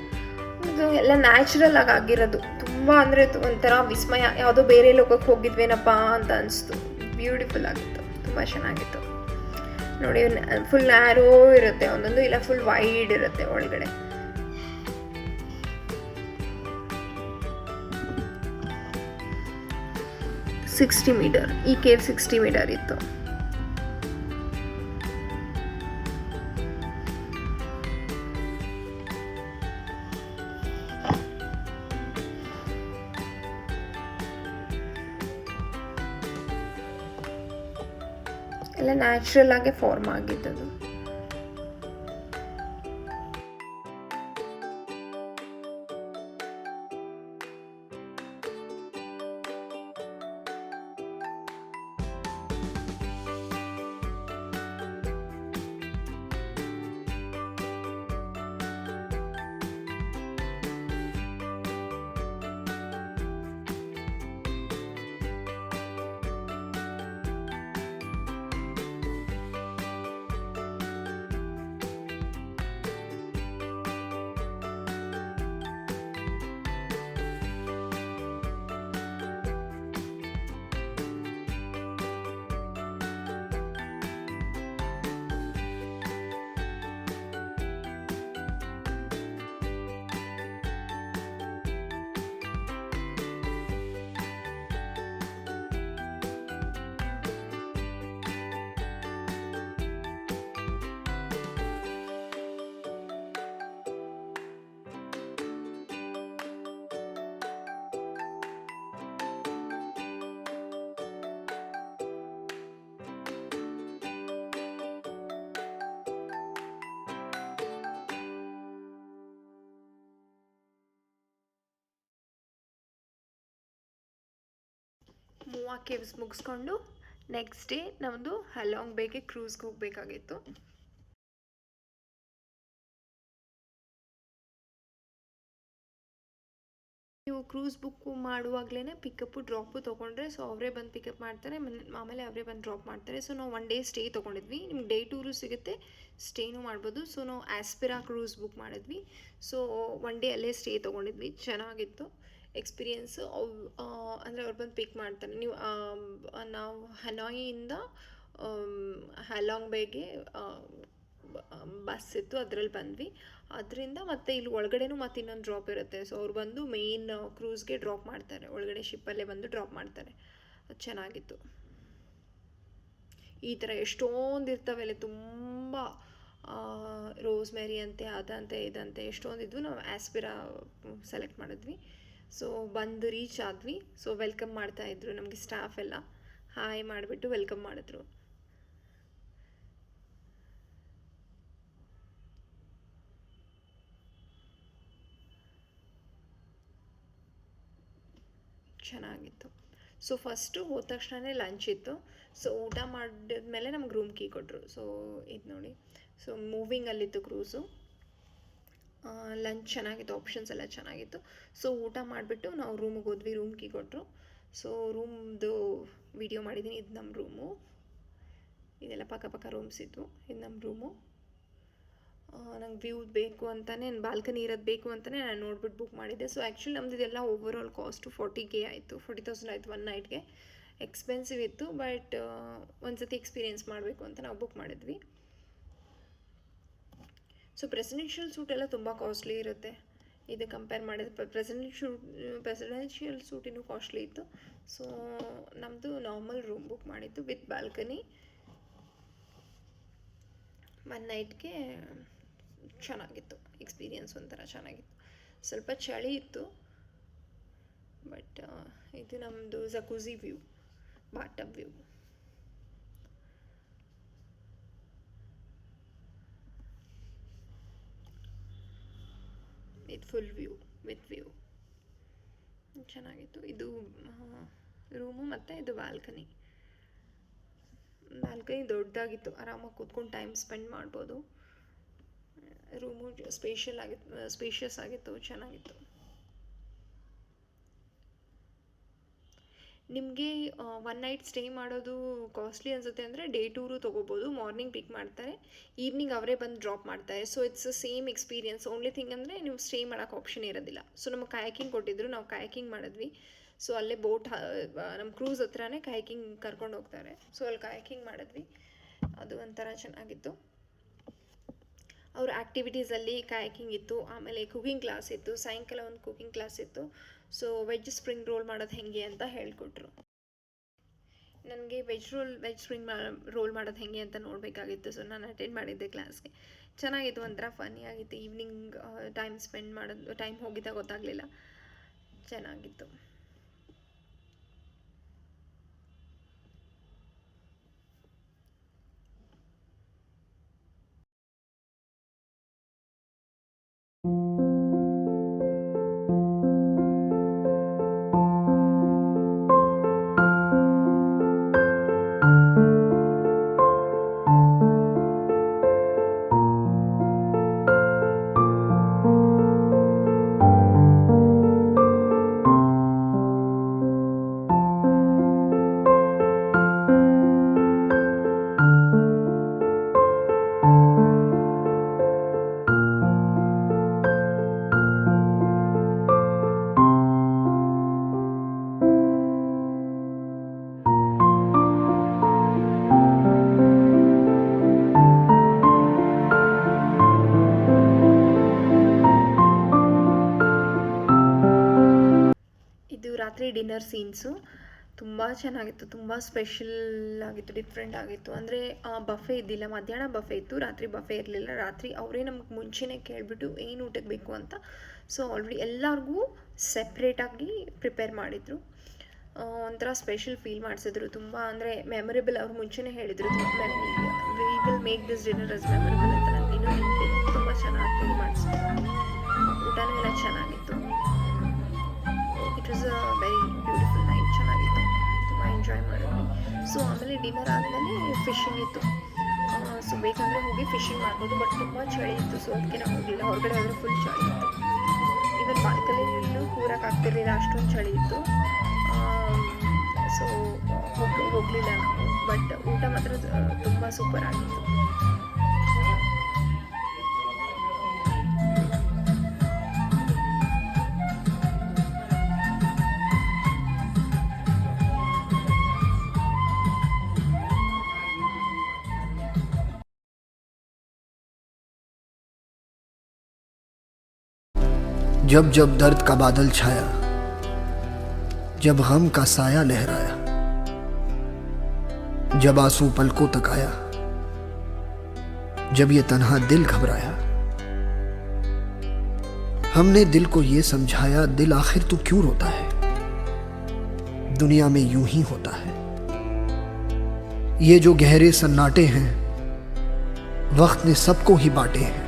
ಇದು ಎಲ್ಲ ನ್ಯಾಚುರಲ್ ಆಗಿ ಆಗಿರೋದು. ತುಂಬ ಅಂದರೆ ಒಂಥರ ವಿಸ್ಮಯ, ಯಾವುದೋ ಬೇರೆ ಲೋಕಕ್ಕೆ ಹೋಗಿದ್ವೇನಪ್ಪ ಅಂತ ಅನಿಸ್ತು. ಬ್ಯೂಟಿಫುಲ್ ಆಗಿತ್ತು, ತುಂಬ ಚೆನ್ನಾಗಿತ್ತು ನೋಡಿ. ಫುಲ್ ನ್ಯಾರೋ ಇರುತ್ತೆ ಒಂದೊಂದು, ಇಲ್ಲ ಫುಲ್ ವೈಡ್ ಇರುತ್ತೆ ಒಳಗಡೆ. $60 ಮೀಟರ್, ಈ ಕೇವ್ 60 ಮೀಟರ್ ಇತ್ತು. ಎಲ್ಲ ನ್ಯಾಚುರಲ್ ಆಗಿ ಫಾರ್ಮ್ ಆಗಿದ್ದದು. ಮೂವಾ ಕೇವ್ಸ್ ಮುಗಿಸ್ಕೊಂಡು ನೆಕ್ಸ್ಟ್ ಡೇ ನಮ್ಮದು ಹಲಾಂಗ್ ಬೇಗೆ ಕ್ರೂಸ್ಗೆ ಹೋಗಬೇಕಾಗಿತ್ತು. ನೀವು ಕ್ರೂಸ್ ಬುಕ್ ಮಾಡುವಾಗಲೇ ಪಿಕಪ್ಪು ಡ್ರಾಪು ತೊಗೊಂಡ್ರೆ, ಸೊ ಅವರೇ ಬಂದು ಪಿಕಪ್ ಮಾಡ್ತಾರೆ, ಆಮೇಲೆ ಅವರೇ ಬಂದು ಡ್ರಾಪ್ ಮಾಡ್ತಾರೆ. ಸೊ ನಾವು 1 ಡೇ ಸ್ಟೇ ತೊಗೊಂಡಿದ್ವಿ. ನಿಮ್ಗೆ ಡೇ ಟೂರು ಸಿಗುತ್ತೆ, ಸ್ಟೇನೂ ಮಾಡ್ಬೋದು. ಸೊ ನಾವು ಆಸ್ಪಿರಾ ಕ್ರೂಸ್ ಬುಕ್ ಮಾಡಿದ್ವಿ. ಸೊ 1 ಡೇ ಅಲ್ಲೇ ಸ್ಟೇ ತೊಗೊಂಡಿದ್ವಿ, ಚೆನ್ನಾಗಿತ್ತು ಎಕ್ಸ್ಪೀರಿಯೆನ್ಸು. ಅಂದರೆ ಅವ್ರು ಬಂದು ಪಿಕ್ ಮಾಡ್ತಾರೆ. ನಾವು ಹನಾಯಿಯಿಂದ ಹಲಾಂಗ್ ಬೇಗೆ ಬಸ್ ಇತ್ತು, ಅದರಲ್ಲಿ ಬಂದ್ವಿ. ಅದರಿಂದ ಮತ್ತೆ ಇಲ್ಲಿ ಒಳಗಡೆನೂ ಮತ್ತೆ ಇನ್ನೊಂದು ಡ್ರಾಪ್ ಇರುತ್ತೆ. ಸೊ ಅವ್ರು ಬಂದು ಮೇಯ್ನ್ ಕ್ರೂಸ್ಗೆ ಡ್ರಾಪ್ ಮಾಡ್ತಾರೆ, ಒಳಗಡೆ ಶಿಪ್ಪಲ್ಲೇ ಬಂದು ಡ್ರಾಪ್ ಮಾಡ್ತಾರೆ. ಅದು ಚೆನ್ನಾಗಿತ್ತು. ಈ ಥರ ಎಷ್ಟೊಂದು ಇರ್ತವೆ ಅಲ್ಲಿ, ತುಂಬ ರೋಸ್ಮೆರಿ ಅಂತೆ, ಅದಂತೆ ಇದಂತೆ ಎಷ್ಟೊಂದಿದ್ವು. ನಾವು ಆಸ್ಪಿರಾ ಸೆಲೆಕ್ಟ್ ಮಾಡಿದ್ವಿ. ಸೊ ಬಂದು ರೀಚ್ ಆದ್ವಿ. ಸೊ ವೆಲ್ಕಮ್ ಮಾಡ್ತಾಯಿದ್ರು ನಮಗೆ ಸ್ಟಾಫ್ ಎಲ್ಲ, ಹಾಯ್ ಮಾಡಿಬಿಟ್ಟು ವೆಲ್ಕಮ್ ಮಾಡಿದ್ರು. ಚೆನ್ನಾಗಿತ್ತು. ಸೊ ಫಸ್ಟು ಹೋದ ತಕ್ಷಣವೇ ಲಂಚ್ ಇತ್ತು. ಸೊ ಊಟ ಮಾಡಿದ್ಮೇಲೆ ನಮ್ಗೆ ರೂಮ್ ಕೀ ಕೊಟ್ಟರು. ಸೊ ಇದು ನೋಡಿ, ಸೊ ಮೂವಿಂಗಲ್ಲಿತ್ತು ಕ್ರೂಸು. ಲಂಚ್ ಚೆನ್ನಾಗಿತ್ತು, ಆಪ್ಷನ್ಸ್ ಎಲ್ಲ ಚೆನ್ನಾಗಿತ್ತು. ಸೊ ಊಟ ಮಾಡಿಬಿಟ್ಟು ನಾವು ರೂಮಿಗೆ ಹೋದ್ವಿ, ರೂಮ್ ಕೀ ಕೊಟ್ಟರು. ಸೊ ರೂಮ್ದು ವಿಡಿಯೋ ಮಾಡಿದ್ದೀನಿ. ಇದು ನಮ್ಮ ರೂಮು, ಇದೆಲ್ಲ ಪಕ್ಕ ರೂಮ್ಸ್ ಇದ್ವು. ಇದು ನಮ್ಮ ರೂಮು. ನಂಗೆ ವ್ಯೂ ಬೇಕು ಅಂತಲೇ, ಬಾಲ್ಕನಿ ಇರೋದು ಬೇಕು ಅಂತಲೇ ನಾನು ನೋಡ್ಬಿಟ್ಟು ಬುಕ್ ಮಾಡಿದ್ದೆ. ಸೊ ಆ್ಯಕ್ಚುಲಿ ನಮ್ದು ಇದೆಲ್ಲ ಓವರ್ ಆಲ್ ಕಾಸ್ಟು 40K ಆಯಿತು, 40,000 ಆಯಿತು 1 ನೈಟ್ಗೆ. ಎಕ್ಸ್ಪೆನ್ಸಿವ್ ಇತ್ತು, ಬಟ್ ಒಂದು ಸತಿ ಎಕ್ಸ್ಪೀರಿಯೆನ್ಸ್ ಮಾಡಬೇಕು ಅಂತ ನಾವು ಬುಕ್ ಮಾಡಿದ್ವಿ. ಸೊ ಪ್ರೆಸಿಡೆನ್ಷಿಯಲ್ ಸೂಟ್ ಎಲ್ಲ ತುಂಬ ಕಾಸ್ಟ್ಲಿ ಇರುತ್ತೆ, ಇದು ಕಂಪೇರ್ ಮಾಡಿದ್ರೆ ಪ್ರೆಸಿಡೆನ್ಷಿಯಲ್ ಸೂಟ್ ಇನ್ನೂ ಕಾಸ್ಟ್ಲಿ ಇತ್ತು. ಸೊ ನಮ್ಮದು ನಾರ್ಮಲ್ ರೂಮ್ ಬುಕ್ ಮಾಡಿದ್ದು ವಿತ್ ಬಾಲ್ಕನಿ. 1 ನೈಟ್ಗೆ ಚೆನ್ನಾಗಿತ್ತು, ಎಕ್ಸ್ಪೀರಿಯನ್ಸ್ ಒಂಥರ ಚೆನ್ನಾಗಿತ್ತು. ಸ್ವಲ್ಪ ಚಳಿ ಇತ್ತು, ಬಟ್ ಇದು ನಮ್ಮದು ಜಕೂಝಿ ವ್ಯೂ, ಬಾಟಮ್ ವ್ಯೂ. ಇದು ಫುಲ್ ವ್ಯೂ ವಿತ್ ವ್ಯೂ ಚೆನ್ನಾಗಿತ್ತು. ಇದು ರೂಮು ಮತ್ತು ಇದು ಬಾಲ್ಕನಿ ದೊಡ್ಡದಾಗಿತ್ತು, ಆರಾಮಾಗಿ ಕೂತ್ಕೊಂಡು ಟೈಮ್ ಸ್ಪೆಂಡ್ ಮಾಡ್ಬೋದು. ರೂಮು ಸ್ಪೇಷಿಯಸ್ ಆಗಿತ್ತು, ಚೆನ್ನಾಗಿತ್ತು. ನಿಮಗೆ 1 ನೈಟ್ ಸ್ಟೇ ಮಾಡೋದು ಕಾಸ್ಟ್ಲಿ ಅನಿಸುತ್ತೆ ಅಂದರೆ ಡೇ ಟೂರು ತೊಗೋಬೋದು. ಮಾರ್ನಿಂಗ್ ಪಿಕ್ ಮಾಡ್ತಾರೆ, ಈವ್ನಿಂಗ್ ಅವರೇ ಬಂದು ಡ್ರಾಪ್ ಮಾಡ್ತಾರೆ. So it's same experience. Only thing ಅಂದರೆ ನೀವು ಸ್ಟೇ ಮಾಡೋಕ್ಕೆ ಆಪ್ಷನ್ ಇರೋದಿಲ್ಲ. ಸೊ ನಮಗೆ ಕಯಾಕಿಂಗ್ ಕೊಟ್ಟಿದ್ದರು, ನಾವು ಕಯಾಕಿಂಗ್ ಮಾಡಿದ್ವಿ. ಸೊ ಅಲ್ಲೇ ಬೋಟ್, ನಮ್ಮ ಕ್ರೂಸ್ ಹತ್ರನೇ ಕಯಾಕಿಂಗ್ ಕರ್ಕೊಂಡು ಹೋಗ್ತಾರೆ. ಸೊ ಅಲ್ಲಿ ಕಯಾಕಿಂಗ್ ಮಾಡಿದ್ವಿ, ಅದು ಒಂಥರ ಚೆನ್ನಾಗಿತ್ತು. ಅವ್ರ ಆ್ಯಕ್ಟಿವಿಟೀಸಲ್ಲಿ ಕಯಾಕಿಂಗ್ ಇತ್ತು, ಆಮೇಲೆ ಕುಕಿಂಗ್ ಕ್ಲಾಸ್ ಇತ್ತು, ಸಾಯಂಕಾಲ ಒಂದು ಕುಕಿಂಗ್ ಕ್ಲಾಸ್ ಇತ್ತು. ಸೊ ವೆಜ್ ಸ್ಪ್ರಿಂಗ್ ರೋಲ್ ಮಾಡೋದು ಹೇಗೆ ಅಂತ ಹೇಳಿಕೊಟ್ರು. ನನಗೆ ವೆಜ್ ಸ್ಪ್ರಿಂಗ್ ರೋಲ್ ಮಾಡೋದು ಹೇಗೆ ಅಂತ ನೋಡಬೇಕಾಗಿತ್ತು. ಸೊ ನಾನು ಅಟೆಂಡ್ ಮಾಡಿದ್ದೆ ಕ್ಲಾಸ್ಗೆ. ಚೆನ್ನಾಗಿತ್ತು, ಒಂಥರ ಫನ್ನಿ ಆಗಿತ್ತು. ಈವ್ನಿಂಗ್ ಟೈಮ್ ಸ್ಪೆಂಡ್ ಮಾಡೋದು, ಟೈಮ್ ಹೋಗಿದ್ದಾಗ ಗೊತ್ತಾಗಲಿಲ್ಲ, ಚೆನ್ನಾಗಿತ್ತು. ರಾತ್ರಿ ಡಿನ್ನರ್ ಸೀನ್ಸು ತುಂಬ ಚೆನ್ನಾಗಿತ್ತು, ತುಂಬ ಸ್ಪೆಷಲ್ ಆಗಿತ್ತು, ಡಿಫ್ರೆಂಟ್ ಆಗಿತ್ತು. ಅಂದರೆ ಬಫೆ ಇದ್ದಿಲ್ಲ, ಮಧ್ಯಾಹ್ನ ಬಫೆ ಇತ್ತು, ರಾತ್ರಿ ಬಫೆ ಇರಲಿಲ್ಲ. ರಾತ್ರಿ ಅವರೇ ನಮ್ಗೆ ಮುಂಚೆನೇ ಕೇಳಿಬಿಟ್ಟು ಏನು ಊಟಕ್ಕೆ ಬೇಕು ಅಂತ. ಸೊ ಆಲ್ರೆಡಿ ಎಲ್ಲರಿಗೂ ಸೆಪ್ರೇಟಾಗಿ ಪ್ರಿಪೇರ್ ಮಾಡಿದರು. ಒಂಥರ ಸ್ಪೆಷಲ್ ಫೀಲ್ ಮಾಡಿಸಿದ್ರು. ತುಂಬ ಅಂದರೆ ಮೆಮೊರೇಬಲ್. ಅವ್ರು ಮುಂಚೆನೇ ಹೇಳಿದರು, we will make this dinner as memorable ಅಂತ. ನನಗೆ ಇನ್ನೂ ನೆನಪಿದೆ. ತುಂಬ ಚೆನ್ನಾಗಿ ಫೀಲ್ ಮಾಡಿಸಿದ್ರು. ಊಟನೂ ಎಲ್ಲ ಚೆನ್ನಾಗಿತ್ತು. It was a very beautiful night, ಚೆನ್ನಾಗಿತ್ತು, ತುಂಬ ಎಂಜಾಯ್ ಮಾಡಿದ್ವಿ. ಸೊ ಆಮೇಲೆ ಡಿನ್ನರ್ ಆದಮೇಲೆ ಫಿಶಿಂಗ್ ಇತ್ತು. ಸೊ ಬೇಕಂದರೆ ಹೋಗಿ ಫಿಶಿಂಗ್ ಮಾಡ್ಬೋದು, ಬಟ್ ತುಂಬ ಚಳಿ ಇತ್ತು. ಸೊ ಅದಕ್ಕೆ ನಾವು ಹೋಗಲಿಲ್ಲ. ಹೊರಗಡೆ ಹೋದರೆ ಫುಲ್ ಚಳಿ ಇತ್ತು. ಇವನ್ ಬಾಲ್ಕನಿಯಲ್ಲೂ ಕೂರಕ್ಕಾಗ್ತಿರ್ಲಿಲ್ಲ, ಅಷ್ಟೊಂದು ಚಳಿ ಇತ್ತು. ಸೊ ಹೋಗಲಿಲ್ಲ ನಾವು. ಬಟ್ ಊಟ ಮಾತ್ರ ತುಂಬ ಸೂಪರ್ ಆಗಿತ್ತು. जब जब दर्द का बादल छाया, जब गम का साया लहराया, जब आंसू पलकों तक आया, जब ये तन्हा दिल घबराया, हमने दिल को ये समझाया, दिल आखिर तू क्यों रोता है, दुनिया में यूं ही होता है। ये जो गहरे सन्नाटे हैं, वक्त ने सबको ही बांटे हैं।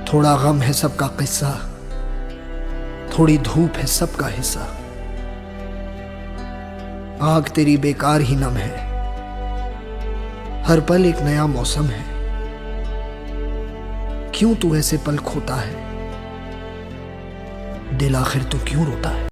थोड़ा गम है सबका किस्सा, थोड़ी धूप है सबका हिस्सा। आग तेरी बेकार ही नम है, हर पल एक नया मौसम है। क्यों तू ऐसे पल खोता है, दिल आखिर तू क्यों रोता है।